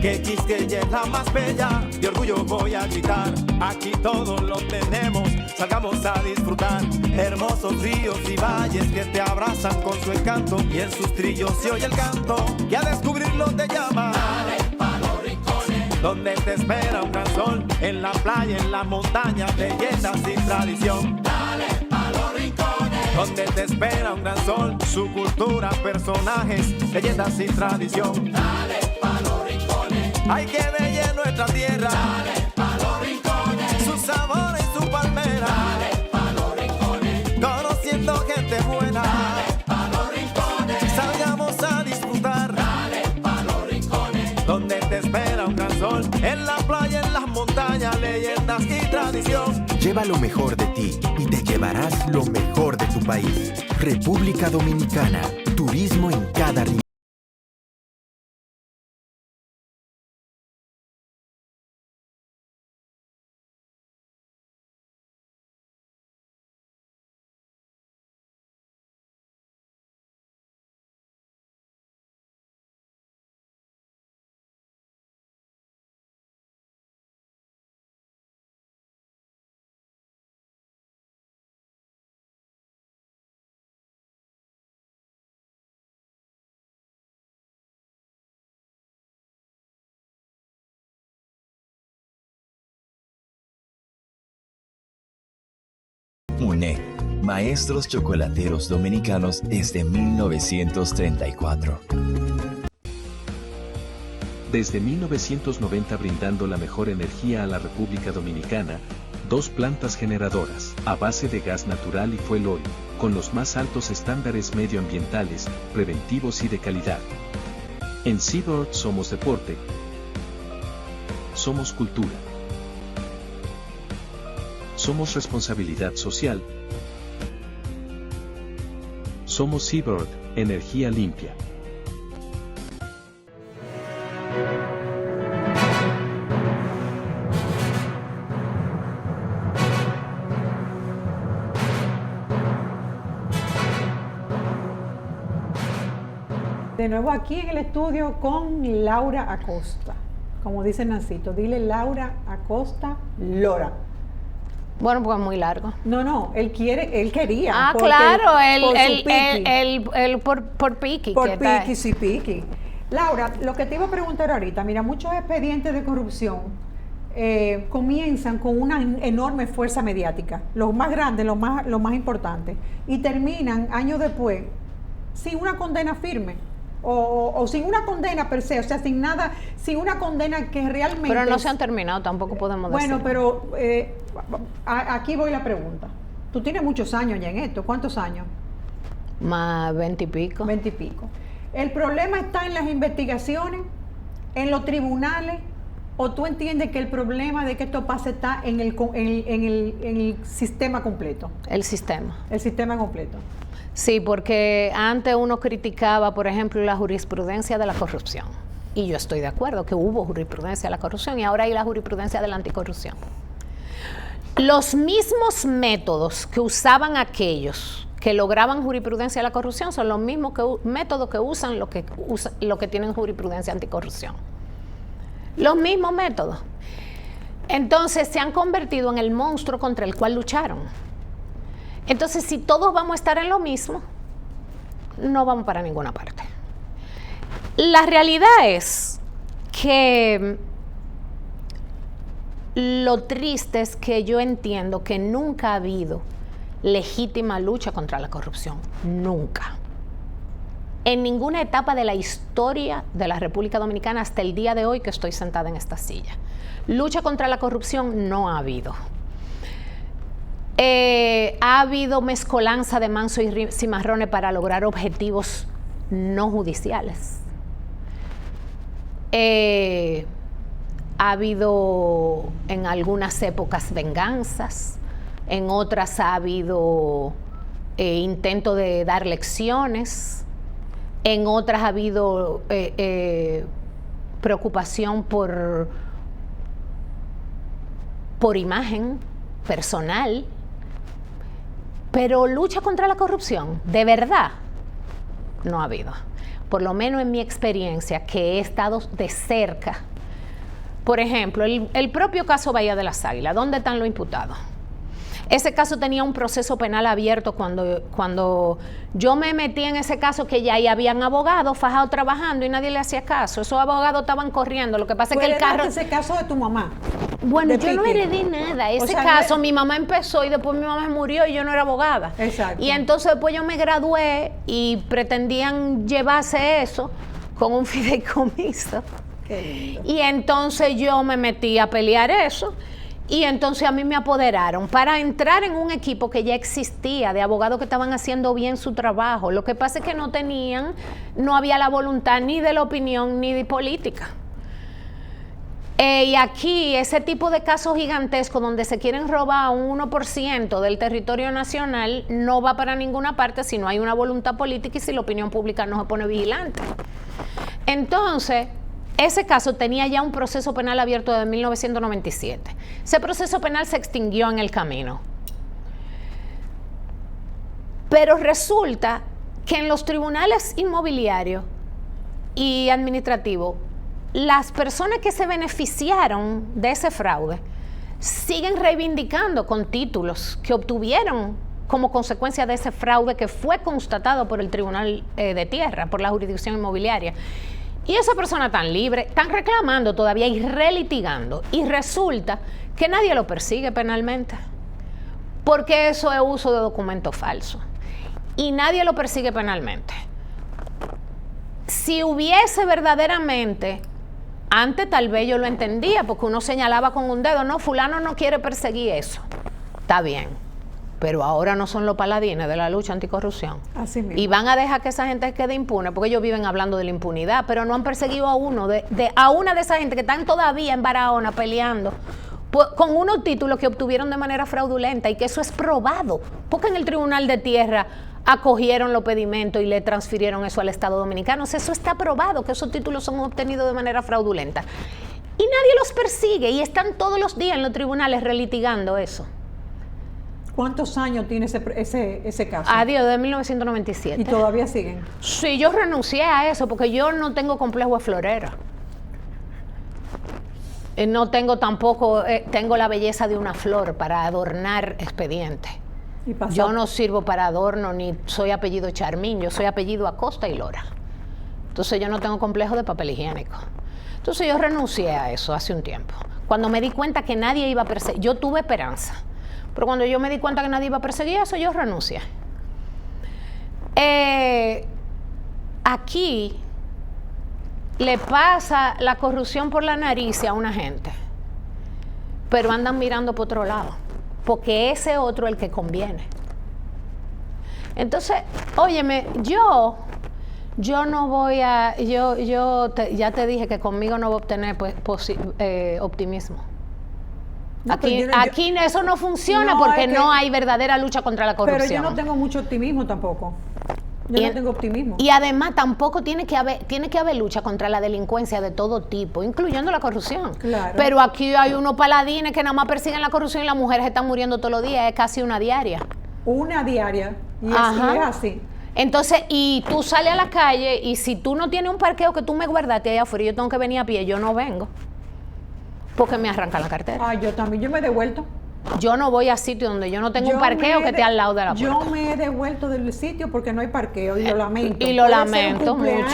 Que Quisqueya es la más bella, de orgullo voy a gritar. Aquí todos lo tenemos, salgamos a disfrutar. Hermosos ríos y valles que te abrazan con su encanto, y en sus trillos se oye el canto, y a descubrirlo te llama. Dale pa' los rincones, donde te espera un gran sol, en la playa, en las montañas, leyendas y tradición. Dale pa' los rincones, donde te espera un gran sol, su cultura, personajes, leyendas y tradición. Dale pa' los rincones, hay que bella nuestra tierra. Dale pa' los rincones, su sabor y su palmera. Dale pa' los rincones, conociendo gente buena. Dale pa' los rincones, salgamos a disfrutar. Dale pa' los rincones, donde te espera un gran sol, en la playa, en las montañas, leyendas y tradición. Lleva lo mejor de ti y te llevarás lo mejor de tu país. República Dominicana, turismo en cada rincón. Monet, maestros chocolateros dominicanos desde 1934. Desde 1990 brindando la mejor energía a la República Dominicana, 2 plantas generadoras, a base de gas natural y fuel oil, con los más altos estándares medioambientales, preventivos y de calidad. En Seabird somos deporte, somos cultura, somos responsabilidad social, somos Seabird, energía limpia. De nuevo aquí en el estudio con Laura Acosta. Como dice Nancito, dile Laura Acosta Lora. Bueno, pues muy largo. No, él quería. Ah, claro, por Piqui. Por Piqui, sí, Piqui. Laura, lo que te iba a preguntar ahorita, mira, muchos expedientes de corrupción comienzan con una enorme fuerza mediática, los más grandes, los más importantes, y terminan años después sin una condena firme. O sin una condena per se, o sea, sin nada, sin una condena que realmente... Pero no se han terminado, tampoco podemos decir. Bueno, pero aquí voy la pregunta. Tú tienes muchos años ya en esto, ¿cuántos años? Más 20 y pico. 20 y pico. ¿El problema está en las investigaciones, en los tribunales, o tú entiendes que el problema de que esto pase está en el sistema completo? El sistema. El sistema completo. Sí, porque antes uno criticaba, por ejemplo, la jurisprudencia de la corrupción. Y yo estoy de acuerdo que hubo jurisprudencia de la corrupción y ahora hay la jurisprudencia de la anticorrupción. Los mismos métodos que usaban aquellos que lograban jurisprudencia de la corrupción son los mismos métodos que usan los que tienen jurisprudencia anticorrupción. Los mismos métodos. Entonces se han convertido en el monstruo contra el cual lucharon. Entonces, si todos vamos a estar en lo mismo, no vamos para ninguna parte. La realidad es que lo triste es que yo entiendo que nunca ha habido legítima lucha contra la corrupción. Nunca. En ninguna etapa de la historia de la República Dominicana hasta el día de hoy que estoy sentada en esta silla. Lucha contra la corrupción no ha habido. Ha habido mezcolanza de manso y cimarrones para lograr objetivos no judiciales. Ha habido en algunas épocas venganzas, en otras ha habido intento de dar lecciones, en otras ha habido preocupación por imagen personal. Pero lucha contra la corrupción, de verdad, no ha habido. Por lo menos en mi experiencia, que he estado de cerca. Por ejemplo, el propio caso Bahía de las Águilas, ¿dónde están los imputados? Ese caso tenía un proceso penal abierto cuando yo me metí en ese caso, que ya ahí habían abogados fajados trabajando y nadie le hacía caso. Esos abogados estaban corriendo. Lo que pasa es que el carro... ese caso de tu mamá? Bueno, yo no heredé nada. Ese caso, mi mamá empezó y después mi mamá murió y yo no era abogada. Exacto. Y entonces después yo me gradué y pretendían llevarse eso con un fideicomiso. Qué lindo. Y entonces yo me metí a pelear eso. Y entonces a mí me apoderaron para entrar en un equipo que ya existía, de abogados que estaban haciendo bien su trabajo. Lo que pasa es que no había la voluntad ni de la opinión ni de política. Y aquí ese tipo de casos gigantescos donde se quieren robar un 1% del territorio nacional no va para ninguna parte si no hay una voluntad política y si la opinión pública no se pone vigilante. Entonces, ese caso tenía ya un proceso penal abierto desde 1997. Ese proceso penal se extinguió en el camino. Pero resulta que en los tribunales inmobiliarios y administrativos, las personas que se beneficiaron de ese fraude siguen reivindicando con títulos que obtuvieron como consecuencia de ese fraude que fue constatado por el Tribunal de Tierra, por la jurisdicción inmobiliaria. Y esa persona tan libre, están reclamando todavía y relitigando. Y resulta que nadie lo persigue penalmente. porque eso es uso de documento falso. Y nadie lo persigue penalmente. Si hubiese verdaderamente, antes tal vez yo lo entendía, porque uno señalaba con un dedo, no, fulano no quiere perseguir eso. Está bien, pero ahora no son los paladines de la lucha anticorrupción. Así mismo. Y van a dejar que esa gente quede impune, porque ellos viven hablando de la impunidad, pero no han perseguido a uno, a una de esa gente que están todavía en Barahona peleando con unos títulos que obtuvieron de manera fraudulenta, y que eso es probado, porque en el Tribunal de Tierra acogieron los pedimentos y le transfirieron eso al Estado Dominicano. O sea, eso está probado, que esos títulos son obtenidos de manera fraudulenta. Y nadie los persigue, y están todos los días en los tribunales relitigando eso. ¿Cuántos años tiene ese caso? Adiós, de 1997. ¿Y todavía siguen? Sí, yo renuncié a eso porque yo no tengo complejo de florera. No tengo tampoco, tengo la belleza de una flor para adornar expedientes. Yo no sirvo para adorno, ni soy apellido Charmín, yo soy apellido Acosta y Lora. Entonces yo no tengo complejo de papel higiénico. Entonces yo renuncié a eso hace un tiempo. Cuando me di cuenta que nadie iba a perseguir, yo tuve esperanza, pero cuando yo me di cuenta que nadie iba a perseguir eso, yo renuncié. Aquí le pasa la corrupción por la nariz a una gente, pero andan mirando por otro lado, porque ese otro es el que conviene. Entonces, óyeme, yo no voy a, ya te dije que conmigo no voy a obtener optimismo. No, aquí eso no funciona, porque no hay verdadera lucha contra la corrupción. Pero yo no tengo mucho optimismo tampoco. Yo no tengo optimismo. Y además tampoco tiene que haber lucha contra la delincuencia de todo tipo, incluyendo la corrupción. Claro. Pero aquí hay unos paladines que nada más persiguen la corrupción y las mujeres están muriendo todos los días, es casi una diaria. Una diaria, y es así. Entonces, y tú sales a la calle, y si tú no tienes un parqueo que tú me guardaste allá afuera y yo tengo que venir a pie, yo no vengo, porque me arrancan la cartera. Yo también, yo me he devuelto. Yo no voy a sitios donde yo no tengo un parqueo que esté al lado de la puerta. Yo me he devuelto del sitio porque no hay parqueo, y lo lamento. Y lo lamento mucho.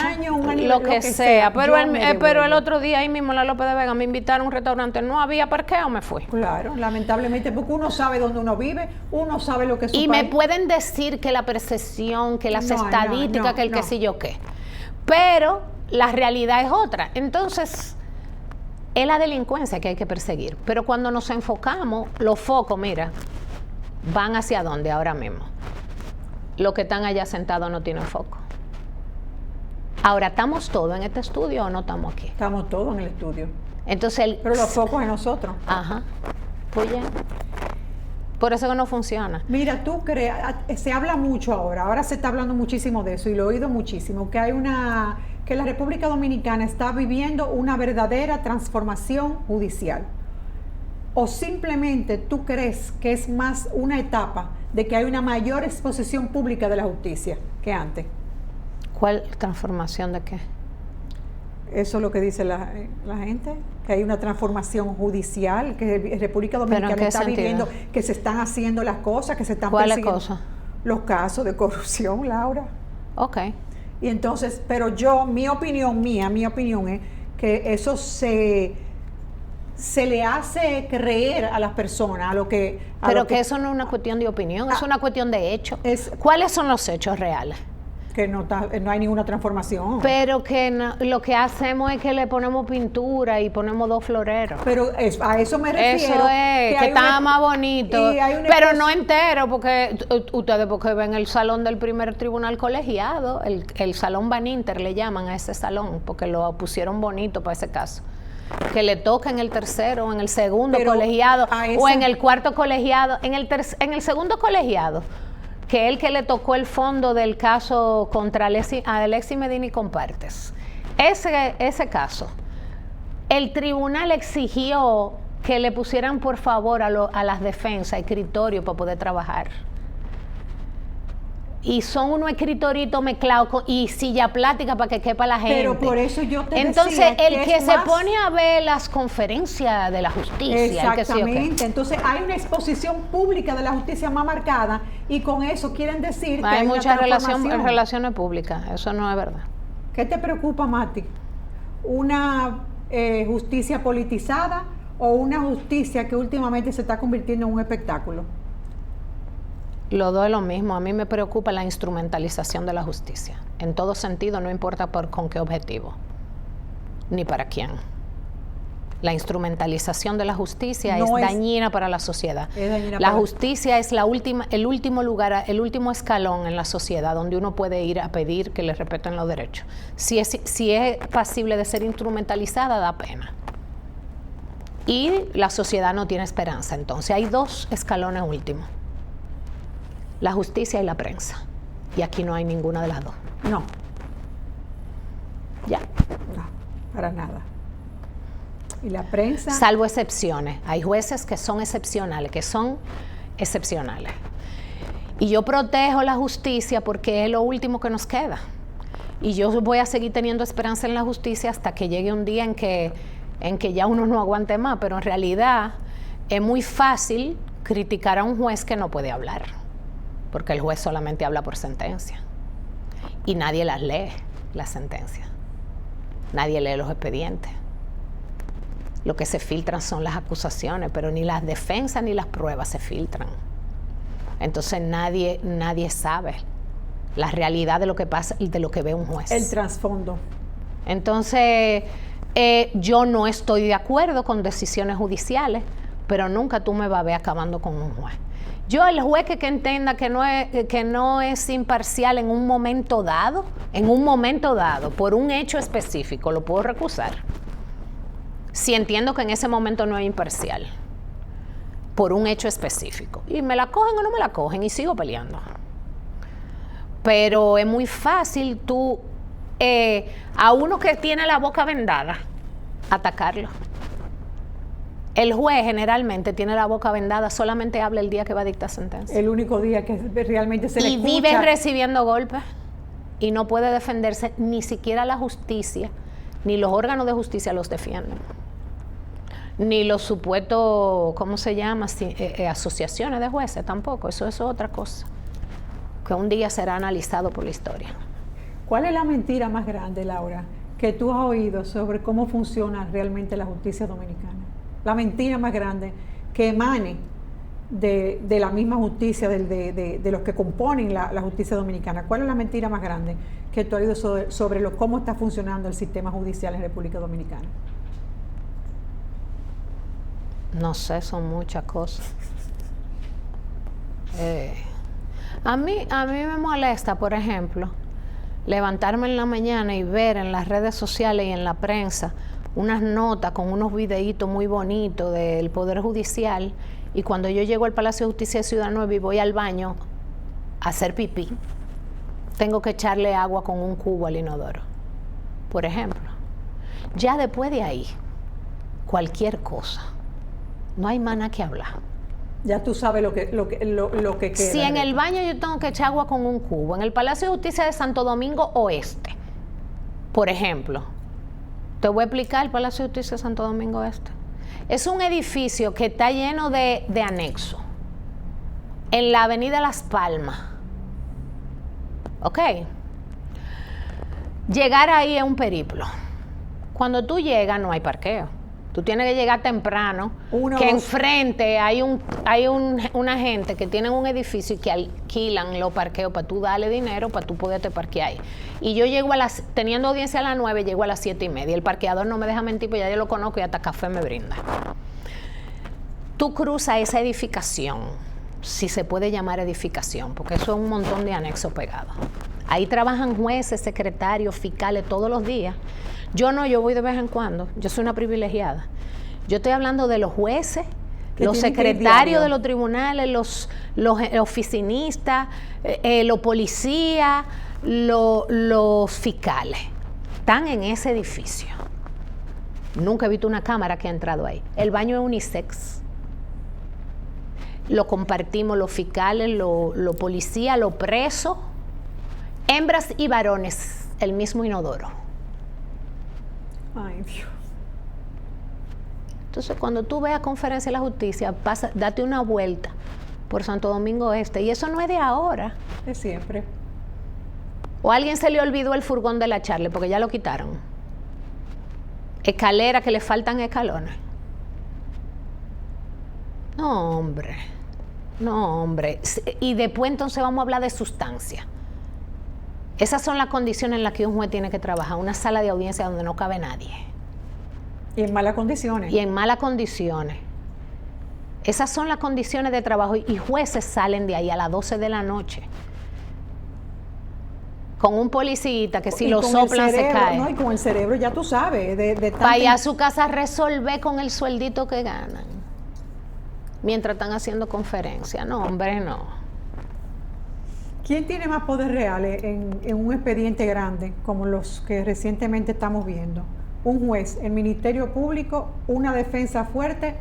Lo que sea. Pero el otro día ahí mismo en la López de Vega me invitaron a un restaurante, no había parqueo, me fui. Claro, lamentablemente, porque uno sabe dónde uno vive, uno sabe lo que es su Y país. me pueden decir que la percepción, que las estadísticas, que el qué sé yo qué. Pero la realidad es otra. Entonces, es la delincuencia que hay que perseguir. Pero cuando nos enfocamos, los focos, mira, van hacia dónde ahora mismo. Los que están allá sentados no tienen foco. Ahora, ¿estamos todos en este estudio o no estamos aquí? Estamos todos en el estudio. Entonces, pero los focos en nosotros. Ajá. Pues ya. Por eso que no funciona. Mira, tú crees, se habla mucho ahora se está hablando muchísimo de eso, y lo he oído muchísimo, que la República Dominicana está viviendo una verdadera transformación judicial. ¿O simplemente tú crees que es más una etapa de que hay una mayor exposición pública de la justicia que antes? ¿Cuál transformación de qué? Eso es lo que dice la gente, que hay una transformación judicial, que la República Dominicana está viviendo, que se están haciendo las cosas, que se están persiguiendo. ¿Cuáles cosas? Los casos de corrupción, Laura. Ok. Y entonces, pero mi opinión es que eso se le hace creer a las personas que eso no es una cuestión de opinión, es una cuestión de hechos. ¿Cuáles son los hechos reales? Que no hay ninguna transformación. Pero que lo que hacemos es que le ponemos pintura y ponemos 2 floreros. Pero a eso me refiero. Eso es, que está más bonito. Pero no entero, porque ustedes porque ven el salón del primer tribunal colegiado, el salón Van Inter le llaman a ese salón, porque lo pusieron bonito para ese caso. Que le toca en el tercero, en el segundo colegiado, o en el cuarto colegiado, en el segundo colegiado, que el que le tocó el fondo del caso contra Alexis Medina y Compartes. Ese caso, el tribunal exigió que le pusieran por favor a las defensas escritorio para poder trabajar. Y son unos escritoritos mezclados y silla plástica para que quepa la gente. Pero por eso yo te Entonces, decía el que se pone a ver las conferencias de la justicia. Exactamente. Entonces, hay una exposición pública de la justicia más marcada, y con eso quieren decir que hay muchas transformación. relaciones públicas. Eso no es verdad. ¿Qué te preocupa, Mati? ¿Una justicia politizada o una justicia que últimamente se está convirtiendo en un espectáculo? Lo doy lo mismo. A mí me preocupa la instrumentalización de la justicia. En todo sentido, no importa con qué objetivo, ni para quién. La instrumentalización de la justicia es dañina para la sociedad. La justicia es el último lugar, el último escalón en la sociedad donde uno puede ir a pedir que le respeten los derechos. Si es pasible de ser instrumentalizada, da pena. Y la sociedad no tiene esperanza. Entonces hay dos escalones últimos: la justicia y la prensa. Y aquí no hay ninguna de las dos. No. Ya. No, para nada. Y la prensa. Salvo excepciones. Hay jueces que son excepcionales, Y yo protejo la justicia porque es lo último que nos queda. Y yo voy a seguir teniendo esperanza en la justicia hasta que llegue un día en que ya uno no aguante más. Pero en realidad es muy fácil criticar a un juez que no puede hablar, porque el juez solamente habla por sentencia. Y nadie las lee, las sentencias. Nadie lee los expedientes. Lo que se filtran son las acusaciones, pero ni las defensas ni las pruebas se filtran. Entonces nadie sabe la realidad de lo que pasa y de lo que ve un juez. El trasfondo. Entonces, yo no estoy de acuerdo con decisiones judiciales, pero nunca tú me vas a ver acabando con un juez. Yo, el juez que entienda que no es imparcial en un momento dado, por un hecho específico, lo puedo recusar. Si entiendo que en ese momento no es imparcial, por un hecho específico. Y me la cogen o no me la cogen, y sigo peleando. Pero es muy fácil tú, a uno que tiene la boca vendada, atacarlo. El juez generalmente tiene la boca vendada, solamente habla el día que va a dictar sentencia. El único día que realmente se le escucha. Y vive recibiendo golpes y no puede defenderse, ni siquiera la justicia, ni los órganos de justicia los defienden. Ni los supuestos, ¿cómo se llama? Asociaciones de jueces tampoco. Eso es otra cosa, que un día será analizado por la historia. ¿Cuál es la mentira más grande, Laura, que tú has oído sobre cómo funciona realmente la justicia dominicana? La mentira más grande que emane de la misma justicia, de los que componen la justicia dominicana. ¿Cuál es la mentira más grande que tú has oído sobre cómo está funcionando el sistema judicial en República Dominicana? No sé, son muchas cosas. A mí me molesta, por ejemplo, levantarme en la mañana y ver en las redes sociales y en la prensa unas notas con unos videitos muy bonitos del Poder Judicial, y cuando yo llego al Palacio de Justicia de Ciudad Nueva y voy al baño a hacer pipí, tengo que echarle agua con un cubo al inodoro, por ejemplo. Ya después de ahí, cualquier cosa, no hay más nada que hablar. Ya tú sabes lo que queda. Si en el baño yo tengo que echar agua con un cubo, en el Palacio de Justicia de Santo Domingo Oeste, por ejemplo, te voy a explicar el Palacio de Justicia de Santo Domingo Este. Es un edificio que está lleno de anexos en la avenida Las Palmas. ¿Ok? Llegar ahí es un periplo. Cuando tú llegas no hay parqueo. Tú tienes que llegar temprano, enfrente hay una gente que tiene un edificio y que alquilan los parqueos para tú darle dinero para tú poderte parquear ahí. Y yo llego teniendo audiencia a las 9, llego a las 7:30. El parqueador no me deja mentir, pues ya yo lo conozco y hasta café me brinda. Tú cruzas esa edificación, si se puede llamar edificación, porque eso es un montón de anexos pegados. Ahí trabajan jueces, secretarios, fiscales todos los días. Yo voy de vez en cuando, yo soy una privilegiada. Yo estoy hablando de los jueces, los secretarios de los tribunales, los oficinistas, los policías, los fiscales. Están en ese edificio. Nunca he visto una cámara que ha entrado ahí. El baño es unisex. Lo compartimos los fiscales, los policías, los presos, hembras y varones, el mismo inodoro. Ay, Dios. Entonces, cuando tú veas Conferencia de la Justicia, date una vuelta por Santo Domingo Este. Y eso no es de ahora. Es siempre. O a alguien se le olvidó el furgón de la Charlie, porque ya lo quitaron. Escaleras que le faltan escalones. No, hombre. No, hombre. Y después entonces vamos a hablar de sustancia. Esas son las condiciones en las que un juez tiene que trabajar. Una sala de audiencia donde no cabe nadie. Y en malas condiciones. Y en malas condiciones. Esas son las condiciones de trabajo. Y jueces salen de ahí a las 12 de la noche. Con un policita que si lo soplan se cae. No, y con el cerebro, ya tú sabes. Vaya a su casa a resolver con el sueldito que ganan. Mientras están haciendo conferencia. No, hombre, no. ¿Quién tiene más poder real en un expediente grande como los que recientemente estamos viendo? ¿Un juez, el Ministerio Público, una defensa fuerte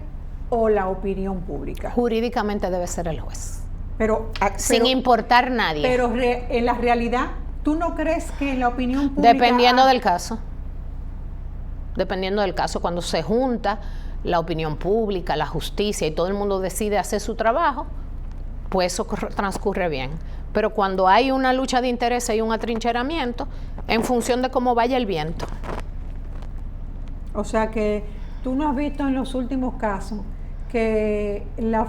o la opinión pública? Jurídicamente debe ser el juez. Sin importar nadie. Pero en la realidad, ¿tú no crees que la opinión pública... Dependiendo del caso. Dependiendo del caso, cuando se junta la opinión pública, la justicia y todo el mundo decide hacer su trabajo, pues eso transcurre bien. Pero cuando hay una lucha de intereses y un atrincheramiento, en función de cómo vaya el viento. O sea que tú no has visto en los últimos casos que la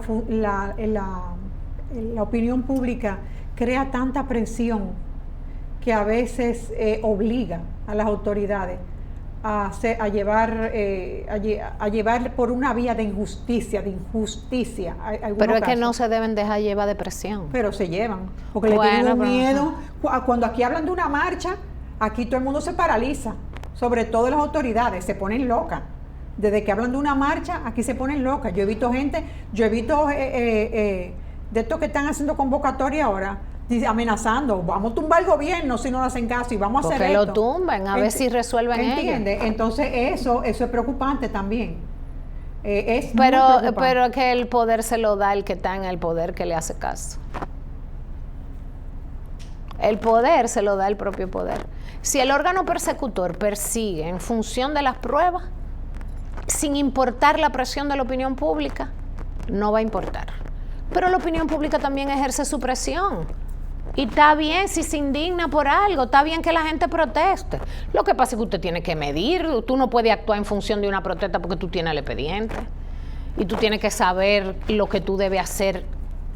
opinión pública crea tanta presión que a veces obliga a las autoridades a llevar por una vía de injusticia. Pero es que no se deben dejar llevar de presión. Pero se llevan, porque le tienen miedo. Cuando aquí hablan de una marcha, aquí todo el mundo se paraliza, sobre todo las autoridades, se ponen locas. Desde que hablan de una marcha, aquí se ponen locas. Yo he visto de estos que están haciendo convocatoria ahora, amenazando, vamos a tumbar el gobierno si no nos hacen caso y vamos a hacer esto. Porque lo tumben, a ver si resuelven ellos. ¿Entiendes? Entonces eso es preocupante también. Pero que el poder se lo da el que está en el poder que le hace caso. El poder se lo da el propio poder. Si el órgano persecutor persigue en función de las pruebas, sin importar la presión de la opinión pública, no va a importar. Pero la opinión pública también ejerce su presión. Y está bien si se indigna por algo, está bien que la gente proteste. Lo que pasa es que usted tiene que medir, tú no puedes actuar en función de una protesta porque tú tienes el expediente. Y tú tienes que saber lo que tú debes hacer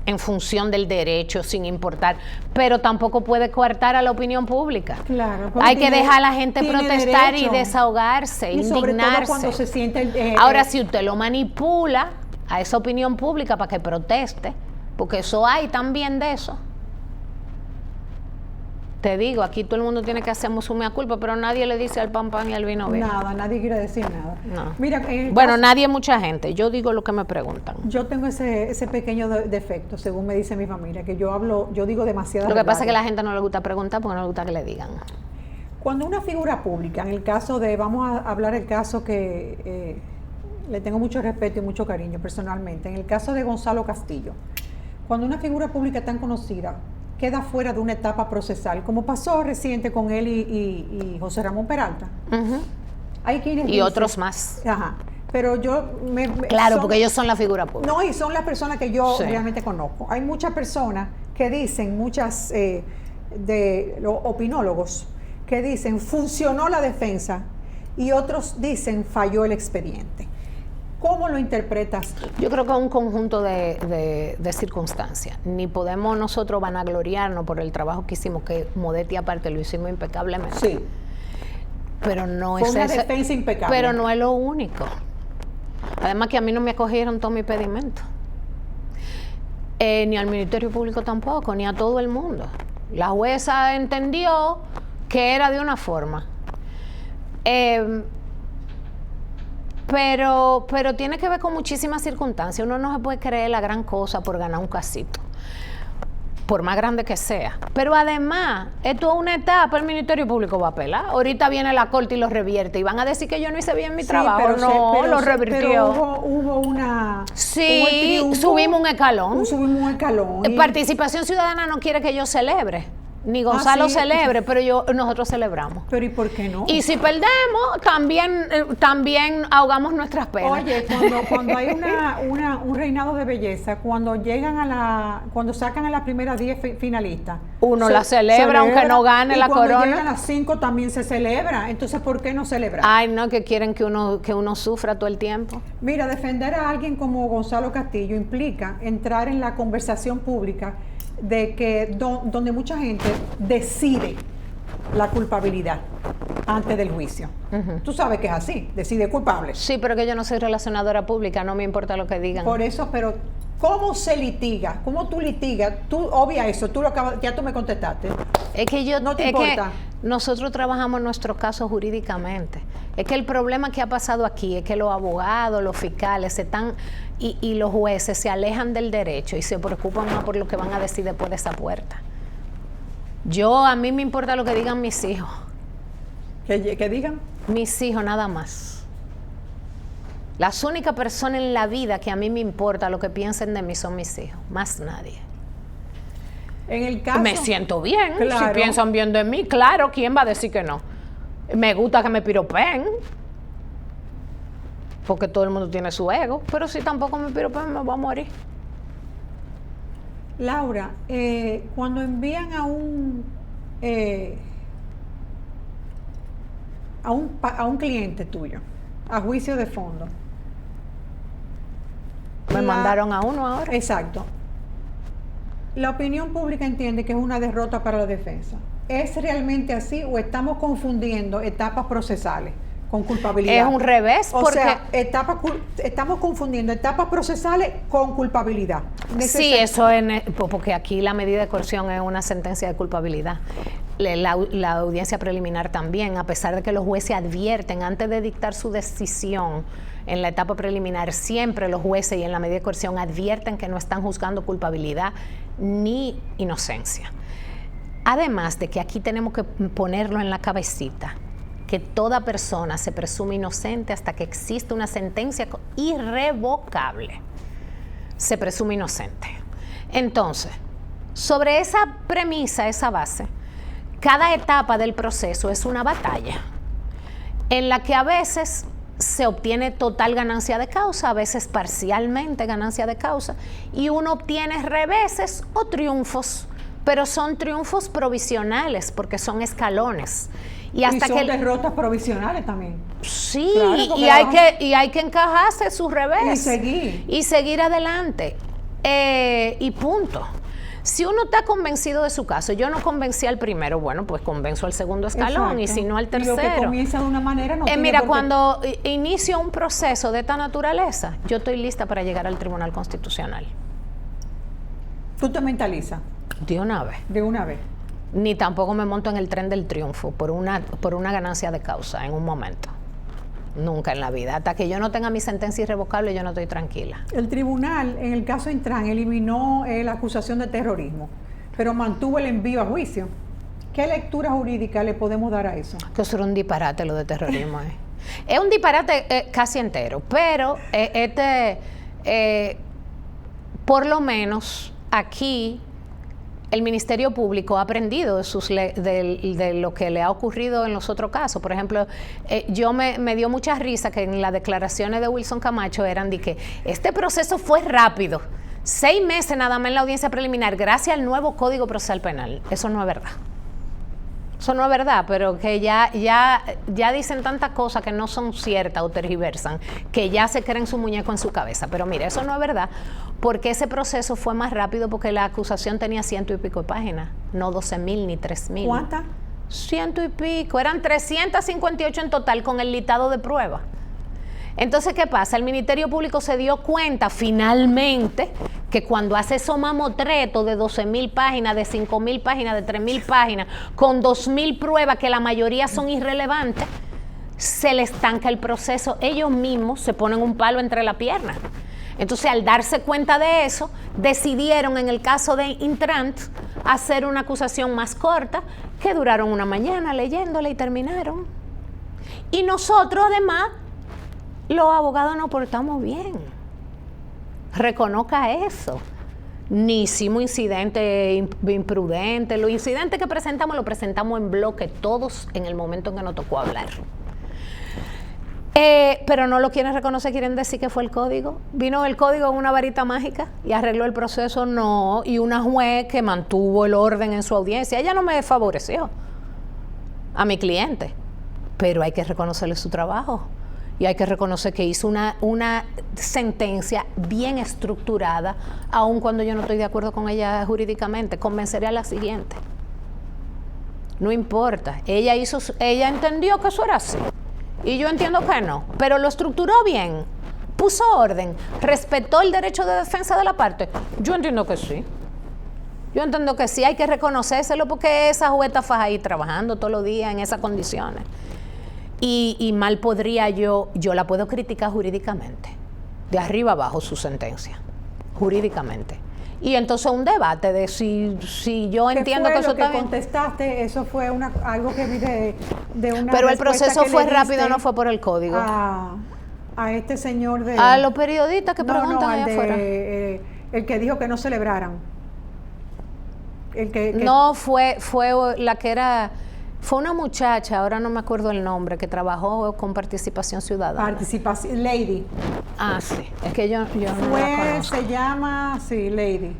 en función del derecho, sin importar. Pero tampoco puede coartar a la opinión pública. Claro. Hay que dejar a la gente protestar derecho. Y desahogarse, y indignarse. Sobre todo cuando se siente Ahora, si usted lo manipula a esa opinión pública para que proteste, porque eso hay también de eso. Te digo, aquí todo el mundo tiene que hacer su mea culpa, pero nadie le dice al pan y al vino vino. Nada, nadie quiere decir nada. No. Mira, nadie, mucha gente. Yo digo lo que me preguntan. Yo tengo ese pequeño defecto, según me dice mi familia, que yo digo demasiado. Lo que pasa es que a la gente no le gusta preguntar porque no le gusta que le digan. Cuando una figura pública, en el caso vamos a hablar el caso que le tengo mucho respeto y mucho cariño personalmente, en el caso de Gonzalo Castillo, cuando una figura pública tan conocida queda fuera de una etapa procesal, como pasó reciente con él y José Ramón Peralta. Uh-huh. Hay quienes y dicen, otros más. Ajá. Pero claro, porque ellos son la figura pública. No, y son las personas que yo realmente conozco. Hay muchas personas que dicen, de los opinólogos, que dicen, funcionó la defensa, y otros dicen, falló el expediente. ¿Cómo lo interpretas? Yo creo que es un conjunto de circunstancias. Ni podemos nosotros vanagloriarnos por el trabajo que hicimos, que modestia aparte lo hicimos impecablemente. Sí. Pero no es una defensa impecable. Pero no es lo único. Además que a mí no me acogieron todo mi pedimento. Ni al Ministerio Público tampoco, ni a todo el mundo. La jueza entendió que era de una forma. Pero tiene que ver con muchísimas circunstancias. Uno no se puede creer la gran cosa por ganar un casito, por más grande que sea. Pero además, esto es una etapa, el Ministerio Público va a apelar. Ahorita viene la corte y lo revierte. Y van a decir que yo no hice bien mi trabajo. Pero lo revirtió. Pero hubo una... Sí, subimos un escalón. Subimos un escalón. Participación Ciudadana no quiere que yo celebre. ni Gonzalo sí. celebre, pero nosotros celebramos. Pero ¿y por qué no? Y si perdemos, también ahogamos nuestras penas. Oye, cuando hay un reinado de belleza, cuando sacan a las primeras 10 finalistas, Uno la celebra aunque no gane la corona. Cuando llegan a las 5 también se celebra. Entonces, ¿por qué no celebrar? Ay, no, que quieren que uno sufra todo el tiempo. Mira, defender a alguien como Gonzalo Castillo implica entrar en la conversación pública de que donde mucha gente decide la culpabilidad antes del juicio. Tú sabes que es así, decide culpable. Sí, pero que yo no soy relacionadora pública, no me importa lo que digan. Por eso, pero ¿cómo se litiga? ¿Cómo tú litigas? Tú obvia eso, ya tú me contestaste. Es que no te importa. Que nosotros trabajamos nuestro caso jurídicamente. Es que el problema que ha pasado aquí es que los abogados, los fiscales y los jueces se alejan del derecho y se preocupan más por lo que van a decir después de esa puerta. A mí me importa lo que digan mis hijos. ¿Qué digan? Mis hijos nada más. Las únicas personas en la vida que a mí me importa lo que piensen de mí son mis hijos, más nadie. En el caso, me siento bien, claro. Si piensan bien de mí, claro, ¿quién va a decir que no? Me gusta que me piropen, porque todo el mundo tiene su ego, pero si tampoco me piropen me voy a morir. Laura, cuando envían a un cliente tuyo a juicio de fondo, Me mandaron a uno ahora. Exacto. La opinión pública entiende que es una derrota para la defensa. ¿Es realmente así o estamos confundiendo etapas procesales con culpabilidad? Es un revés, o porque... sea, estamos confundiendo etapas procesales con culpabilidad. Sí, eso es porque aquí la medida de coerción es una sentencia de culpabilidad. La audiencia preliminar también, a pesar de que los jueces advierten antes de dictar su decisión en la etapa preliminar, siempre los jueces y en la medida de coerción advierten que no están juzgando culpabilidad ni inocencia. Además de que aquí tenemos que ponerlo en la cabecita, que toda persona se presume inocente hasta que existe una sentencia irrevocable. Se presume inocente. Entonces, sobre esa premisa, esa base, cada etapa del proceso es una batalla en la que a veces se obtiene total ganancia de causa, a veces parcialmente ganancia de causa, y uno obtiene reveses o triunfos, pero son triunfos provisionales porque son escalones. Y son derrotas provisionales también. Sí, claro, y hay que encajarse su revés. Y seguir adelante. Y punto. Si uno está convencido de su caso, yo no convencí al primero, bueno, pues convenzo al segundo escalón. Exacto. Y si no al tercero. Y lo que comienza de una manera no tiene mira, cuando inicio un proceso de esta naturaleza, yo estoy lista para llegar al Tribunal Constitucional. ¿Tú te mentalizas? De una vez. De una vez. Ni tampoco me monto en el tren del triunfo por una ganancia de causa en un momento. Nunca en la vida. Hasta que yo no tenga mi sentencia irrevocable, yo no estoy tranquila. El tribunal, en el caso Intran, eliminó la acusación de terrorismo, pero mantuvo el envío a juicio. ¿Qué lectura jurídica le podemos dar a eso? Que eso era un disparate lo de terrorismo. Es un disparate casi entero, pero por lo menos aquí el Ministerio Público ha aprendido de lo que le ha ocurrido en los otros casos. Por ejemplo, me dio mucha risa que en las declaraciones de Wilson Camacho eran de que este proceso fue rápido. 6 meses nada más en la audiencia preliminar, gracias al nuevo Código Procesal Penal. Eso no es verdad. Eso no es verdad, pero que ya dicen tantas cosas que no son ciertas o tergiversan, que ya se creen su muñeco en su cabeza. Pero mire, eso no es verdad, porque ese proceso fue más rápido porque la acusación tenía 100 y pico de páginas, no 12,000 ni 3,000. ¿Cuántas? 100 y pico, eran 358 en total con el listado de pruebas. Entonces, ¿qué pasa? El Ministerio Público se dio cuenta finalmente que cuando hace esos mamotretos de 12,000 páginas, de 5,000 páginas, de 3,000 páginas, con 2,000 pruebas que la mayoría son irrelevantes, se le estanca el proceso. Ellos mismos se ponen un palo entre la pierna. Entonces, al darse cuenta de eso, decidieron en el caso de Intran hacer una acusación más corta, que duraron una mañana leyéndola y terminaron. Y nosotros, además, los abogados nos portamos bien. Reconozca eso. ni hicimos incidentes imprudentes. Los incidentes que presentamos, los presentamos en bloque, todos en el momento en que nos tocó hablar. Pero no lo quieren reconocer, quieren decir que fue el código. Vino el código en una varita mágica y arregló el proceso, no. Y una juez que mantuvo el orden en su audiencia, ella no me favoreció a mi cliente, pero hay que reconocerle su trabajo y hay que reconocer que hizo una sentencia bien estructurada, aun cuando yo no estoy de acuerdo con ella jurídicamente. Convenceré a la siguiente. No importa, ella entendió que eso era así. Y yo entiendo que no, pero lo estructuró bien, puso orden, respetó el derecho de defensa de la parte. Yo entiendo que sí. Yo entiendo que sí, hay que reconocérselo porque esa jueza está ahí trabajando todos los días en esas condiciones. Y mal podría yo la puedo criticar jurídicamente, de arriba abajo su sentencia, jurídicamente. Y entonces un debate de si yo entiendo que eso está bien. Contestaste, eso fue algo que vi de una. Pero el proceso fue rápido, no fue por el código. A este señor de. A los periodistas que preguntan allá afuera. El que dijo que no celebraran. No, fue la que era. Fue una muchacha, ahora no me acuerdo el nombre, que trabajó con Participación Ciudadana. Participación, Lady. Sí, es que yo no la conozco. Se llama, sí, Lady.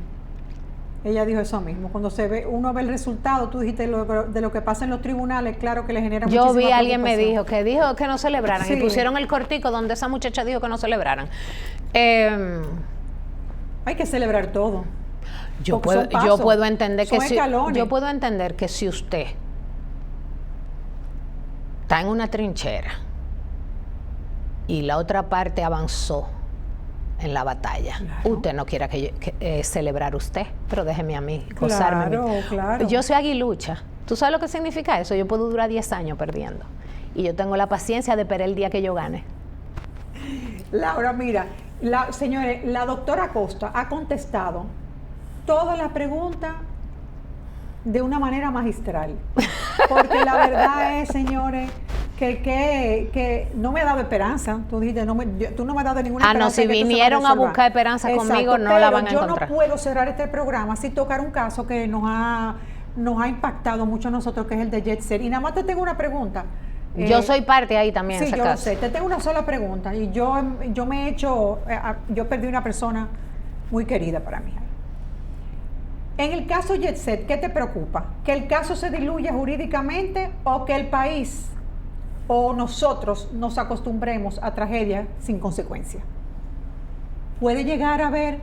Ella dijo eso mismo. Cuando uno ve el resultado, tú dijiste de lo que pasa en los tribunales, claro que le genera muchísima preocupación. Yo vi, alguien me dijo que no celebraran, sí. Y pusieron el cortico donde esa muchacha dijo que no celebraran. Hay que celebrar todo. Yo puedo entender que si usted está en una trinchera y la otra parte avanzó en la batalla, claro. Usted no quiera celebrar usted, pero déjeme a mí gozarme. Claro. Yo soy aguilucha. ¿Tú sabes lo que significa eso? Yo puedo durar 10 años perdiendo y yo tengo la paciencia de esperar el día que yo gane. Laura, mira, señores, la doctora Costa ha contestado todas las preguntas de una manera magistral, porque la verdad es, señores, que no me ha dado esperanza. Tú dijiste, tú no me has dado ninguna esperanza. Si vinieron a buscar esperanza conmigo, no la van a encontrar. Yo no puedo cerrar este programa sin tocar un caso que nos ha impactado mucho a nosotros, que es el de Jet Set. Y nada más te tengo una pregunta. Yo soy parte ahí también. Sí, yo lo sé. Te tengo una sola pregunta. Y yo perdí una persona muy querida para mí. En el caso Jet Set, ¿qué te preocupa? ¿Que el caso se diluya jurídicamente o que el país o nosotros nos acostumbremos a tragedias sin consecuencia? ¿Puede llegar a haber,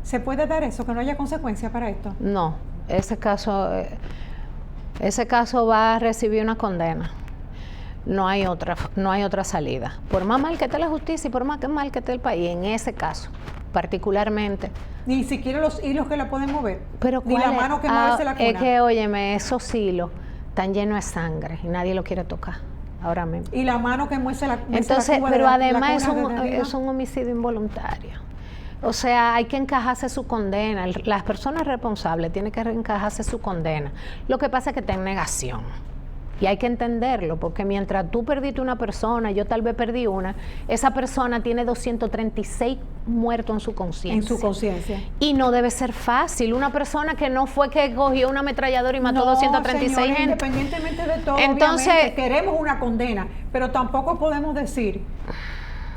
se puede dar eso, que no haya consecuencia para esto? No, ese caso va a recibir una condena. No hay otra salida. Por más mal que esté la justicia y por más mal que esté el país, en ese caso particularmente. Ni siquiera los hilos que la pueden mover. Pero ni la mano que mueve la cuna. Es que, óyeme, esos hilos están llenos de sangre y nadie lo quiere tocar ahora mismo. Y la mano que mueve la cuna. Entonces, pero además es un homicidio involuntario. O sea, hay que encajarse su condena. Las personas responsables tienen que encajarse su condena. Lo que pasa es que está en negación. Y hay que entenderlo, porque mientras tú perdiste una persona, yo tal vez perdí una, esa persona tiene 236 muertos en su conciencia. En su conciencia. Y no debe ser fácil. Una persona que no fue que cogió una ametralladora y mató 236 señores, gente. Independientemente de todo, entonces, obviamente, queremos una condena, pero tampoco podemos decir,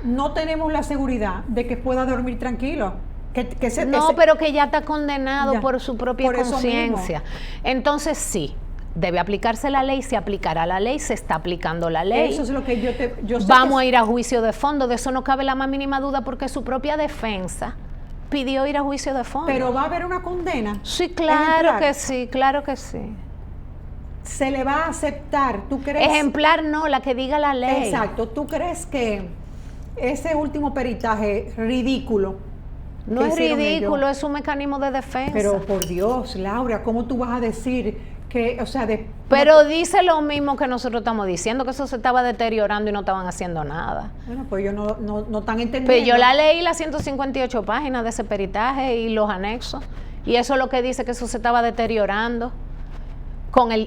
no tenemos la seguridad de que pueda dormir tranquilo. Pero que ya está condenado por su propia conciencia. Entonces sí. Debe aplicarse la ley, se aplicará la ley, se está aplicando la ley. Eso es lo que yo sé. Vamos a ir a juicio de fondo, de eso no cabe la más mínima duda, porque su propia defensa pidió ir a juicio de fondo. ¿Pero va a haber una condena? Sí, claro que sí, claro que sí. ¿Se le va a aceptar? ¿Tú crees? Ejemplar no, la que diga la ley. Exacto. ¿Tú crees que ese último peritaje ridículo? No es ridículo, es un mecanismo de defensa. Pero por Dios, Laura, ¿cómo tú vas a decir que, pero dice lo mismo que nosotros estamos diciendo, que eso se estaba deteriorando y no estaban haciendo nada? Bueno, pues ellos no están entendiendo. Pero yo la leí las 158 páginas de ese peritaje y los anexos, y eso es lo que dice, que eso se estaba deteriorando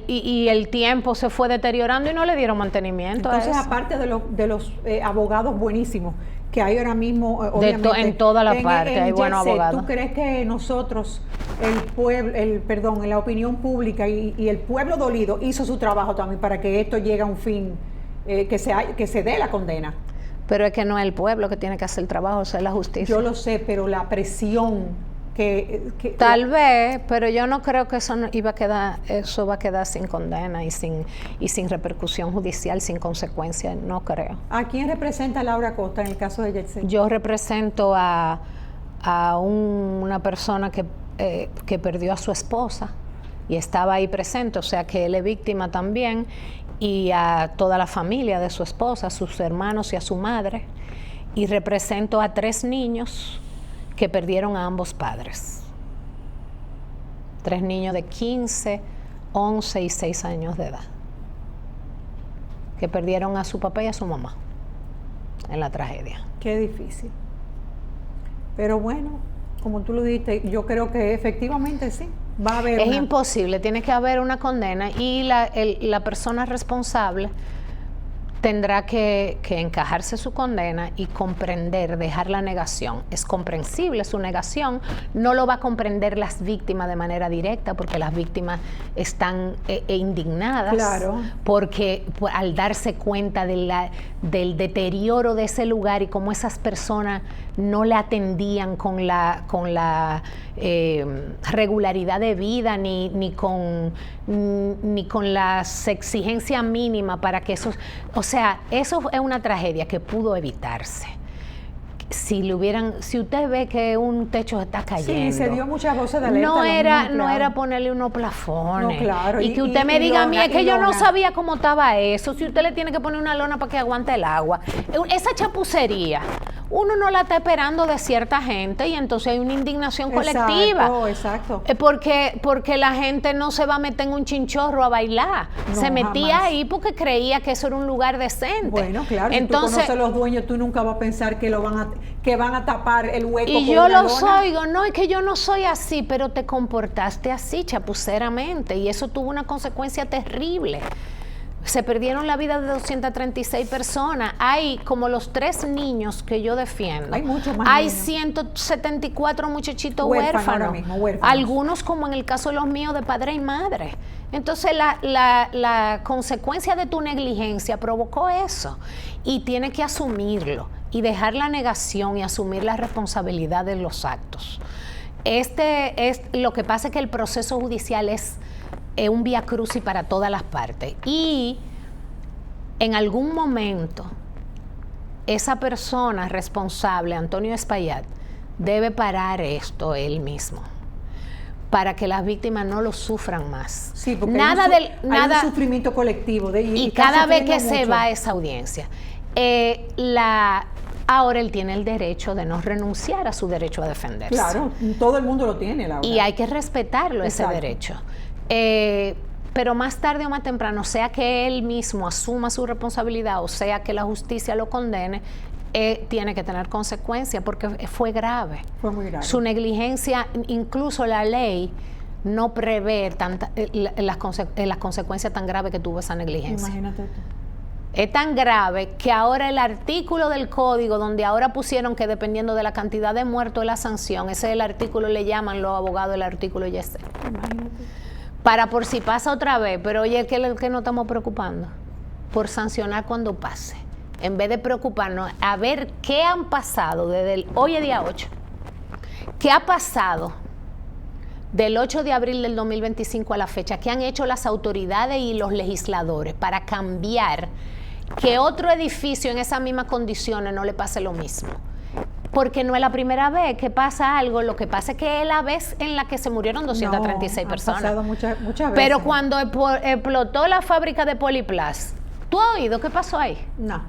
y el tiempo se fue deteriorando y no le dieron mantenimiento. Entonces, a eso. Aparte de los abogados buenísimos que hay ahora mismo, obviamente, en toda la parte hay buenos abogados. ¿Tú crees que nosotros, el pueblo, en la opinión pública y el pueblo dolido hizo su trabajo también para que esto llegue a un fin, que se dé la condena? Pero es que no es el pueblo que tiene que hacer el trabajo, es la justicia. Yo lo sé, pero la presión tal vez, pero yo no creo que eso va a quedar sin condena y sin repercusión judicial, sin consecuencia, no creo. ¿A quién representa Laura Costa en el caso de Yetzel? Yo represento a una persona que perdió a su esposa y estaba ahí presente, o sea que él es víctima también, y a toda la familia de su esposa, a sus hermanos y a su madre, y represento a 3 niños que perdieron a ambos padres. 3 niños de 15, 11 y 6 años de edad, que perdieron a su papá y a su mamá en la tragedia. Qué difícil. Pero bueno, como tú lo dijiste, yo creo que efectivamente sí. Va a haber imposible, tiene que haber una condena y la persona responsable tendrá que encajarse su condena y comprender, dejar la negación. Es comprensible su negación, no lo va a comprender las víctimas de manera directa porque las víctimas están indignadas, claro, porque al darse cuenta del deterioro de ese lugar y cómo esas personas no le atendían con la regularidad de vida ni con las exigencias mínimas para que eso, o sea, eso es una tragedia que pudo evitarse. Si usted ve que un techo está cayendo. Sí, se dio muchas voces de alerta. No era ponerle unos plafones. No, claro. Y que usted me diga a mí, es que yo no sabía cómo estaba eso. Si usted le tiene que poner una lona para que aguante el agua. Esa chapucería, uno no la está esperando de cierta gente y entonces hay una indignación colectiva. Exacto. Porque la gente no se va a meter en un chinchorro a bailar. No, se metía ahí porque creía que eso era un lugar decente. Bueno, claro. Entonces, si tú conoces a los dueños, tú nunca vas a pensar que van a tapar el hueco y con yo una los lona. oigo, no, es que yo no soy así, pero te comportaste así chapuceramente y eso tuvo una consecuencia terrible. Se perdieron la vida de 236 personas. Hay como los 3 niños que yo defiendo. Hay muchos más. Hay niños. 174 muchachitos huérfanos. Algunos, como en el caso de los míos, de padre y madre. Entonces la consecuencia de tu negligencia provocó eso y tienes que asumirlo y dejar la negación y asumir la responsabilidad de los actos. Lo que pasa es que el proceso judicial es un vía crucis para todas las partes y en algún momento esa persona responsable, Antonio Espaillat, debe parar esto él mismo para que las víctimas no lo sufran más. Sí, porque hay un sufrimiento colectivo. Y cada vez que se va a esa audiencia, ahora él tiene el derecho de no renunciar a su derecho a defenderse. Claro, todo el mundo lo tiene, Laura. Y hay que respetarlo, ese derecho. Pero más tarde o más temprano, sea que él mismo asuma su responsabilidad o sea que la justicia lo condene, tiene que tener consecuencias porque fue grave. Fue muy grave. Su negligencia, incluso la ley no prevé las consecuencias tan graves que tuvo esa negligencia. Imagínate tú. Es tan grave que ahora el artículo del código, donde ahora pusieron que dependiendo de la cantidad de muertos es la sanción, ese es el artículo, le llaman los abogados el artículo Yetzel. Imagínate. Para por si pasa otra vez, pero oye, ¿qué nos estamos preocupando? Por sancionar cuando pase. En vez de preocuparnos a ver qué han pasado desde hoy es día 8. ¿Qué ha pasado del 8 de abril del 2025 a la fecha? ¿Qué han hecho las autoridades y los legisladores para cambiar que otro edificio en esas mismas condiciones no le pase lo mismo? Porque no es la primera vez que pasa algo, lo que pasa es que es la vez en la que se murieron 236 personas. Ha pasado muchas veces. Pero cuando explotó la fábrica de Poliplas, ¿tú has oído qué pasó ahí? No.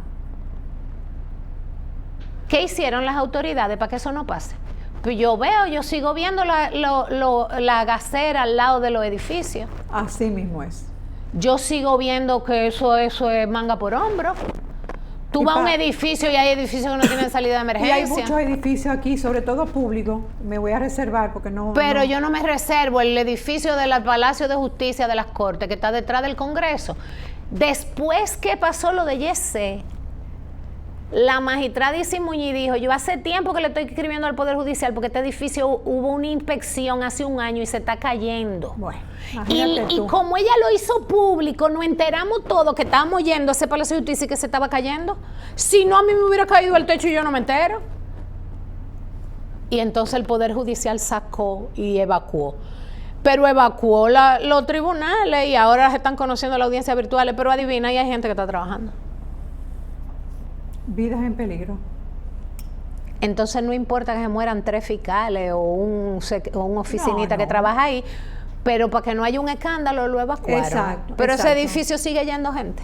¿Qué hicieron las autoridades para que eso no pase? Pues yo sigo viendo la gasera al lado de los edificios. Así mismo es. Yo sigo viendo que eso es manga por hombro. Tú vas a un edificio y hay edificios que no tienen salida de emergencia. Y hay muchos edificios aquí, sobre todo públicos. Me voy a reservar porque no... Pero yo no me reservo el edificio del Palacio de Justicia de las Cortes, que está detrás del Congreso. Después que pasó lo de Yetzel, La magistrada Isis Muñiz dijo, yo hace tiempo que le estoy escribiendo al Poder Judicial porque este edificio hubo una inspección hace un año y se está cayendo. Bueno, y como ella lo hizo público, nos enteramos todos que estábamos yendo a ese Palacio de Justicia y que se estaba cayendo. Si no, a mí me hubiera caído el techo y yo no me entero. Y entonces el Poder Judicial sacó y evacuó. Pero evacuó los tribunales y ahora se están conociendo las audiencias virtuales, pero adivina, y hay gente que está trabajando. Vidas en peligro. Entonces no importa que se mueran 3 fiscales o un oficinista que trabaja ahí, pero para que no haya un escándalo lo evacuaron. Exacto. Pero ese edificio sigue yendo gente.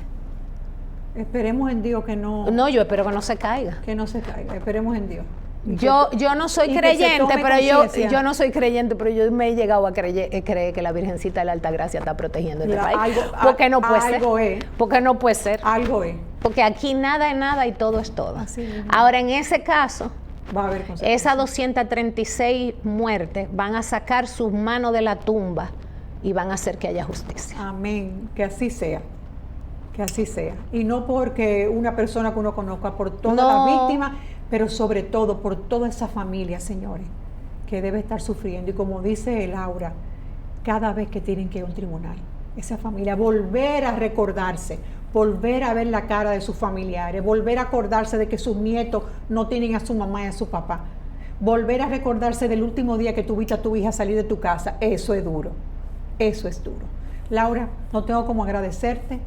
Esperemos en Dios que no. No, yo espero que no se caiga. Que no se caiga. Esperemos en Dios. Yo no soy creyente, pero yo no soy creyente, pero yo me he llegado a creer que la Virgencita de la Altagracia está protegiendo este país. Porque no puede ser. Porque no puede ser. Algo es. Porque aquí nada es nada y todo es todo. Así ahora, en ese caso, va a haber consecuencias. esas 236 muertes van a sacar sus manos de la tumba y van a hacer que haya justicia. Amén. Que así sea. Que así sea. Y no porque una persona que uno conozca, por todas las víctimas, pero sobre todo por toda esa familia, señores, que debe estar sufriendo. Y como dice Laura, cada vez que tienen que ir a un tribunal, esa familia, volver a recordarse, volver a ver la cara de sus familiares, volver a acordarse de que sus nietos no tienen a su mamá y a su papá, volver a recordarse del último día que tuviste a tu hija salir de tu casa, eso es duro, eso es duro. Laura, no tengo como agradecerte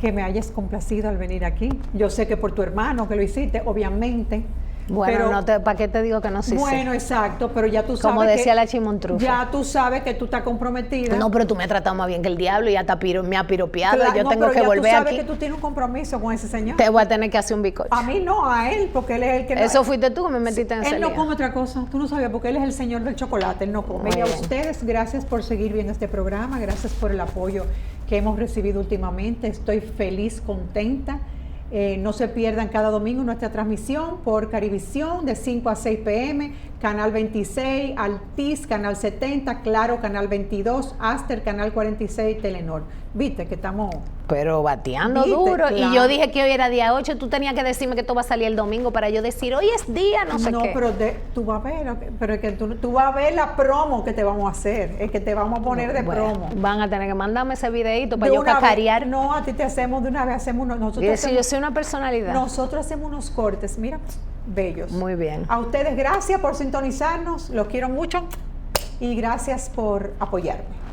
que me hayas complacido al venir aquí. Yo sé que por tu hermano que lo hiciste, obviamente. Bueno, ¿para qué te digo que no se hizo? Bueno, exacto, pero ya tú sabes. Como decía la Chimontrufa. Ya tú sabes que tú estás comprometida. No, pero tú me has tratado más bien que el diablo y hasta me ha piropeado. Claro, yo tengo que volver aquí. Tú sabes que tú tienes un compromiso con ese señor. Te voy a tener que hacer un bizcocho. A mí no, a él, porque él es el que... Eso fuiste tú que me metiste en ese Él no come otra cosa, tú no sabías, porque él es el señor del chocolate, él no come. Y a ustedes, gracias por seguir viendo este programa, gracias por el apoyo que hemos recibido últimamente. Estoy feliz, contenta. No se pierdan cada domingo nuestra transmisión por Carivisión de 5 a 6 p.m., Canal 26, Altiz, Canal 70, Claro, Canal 22, Aster, Canal 46, Telenor. Viste que estamos... Pero bateando duro. Claro. Y yo dije que hoy era día 8, tú tenías que decirme que esto va a salir el domingo para yo decir, hoy es día, no sé qué. No, pero tú vas a ver, pero es que tú vas a ver la promo que te vamos a hacer, es que te vamos a poner de promo. Van a tener que mandarme ese videito para yo cacarear. No, a ti te hacemos de una vez, yo soy una personalidad. Nosotros hacemos unos cortes, mira, bellos. Muy bien. A ustedes gracias por sintonizarnos, los quiero mucho y gracias por apoyarme.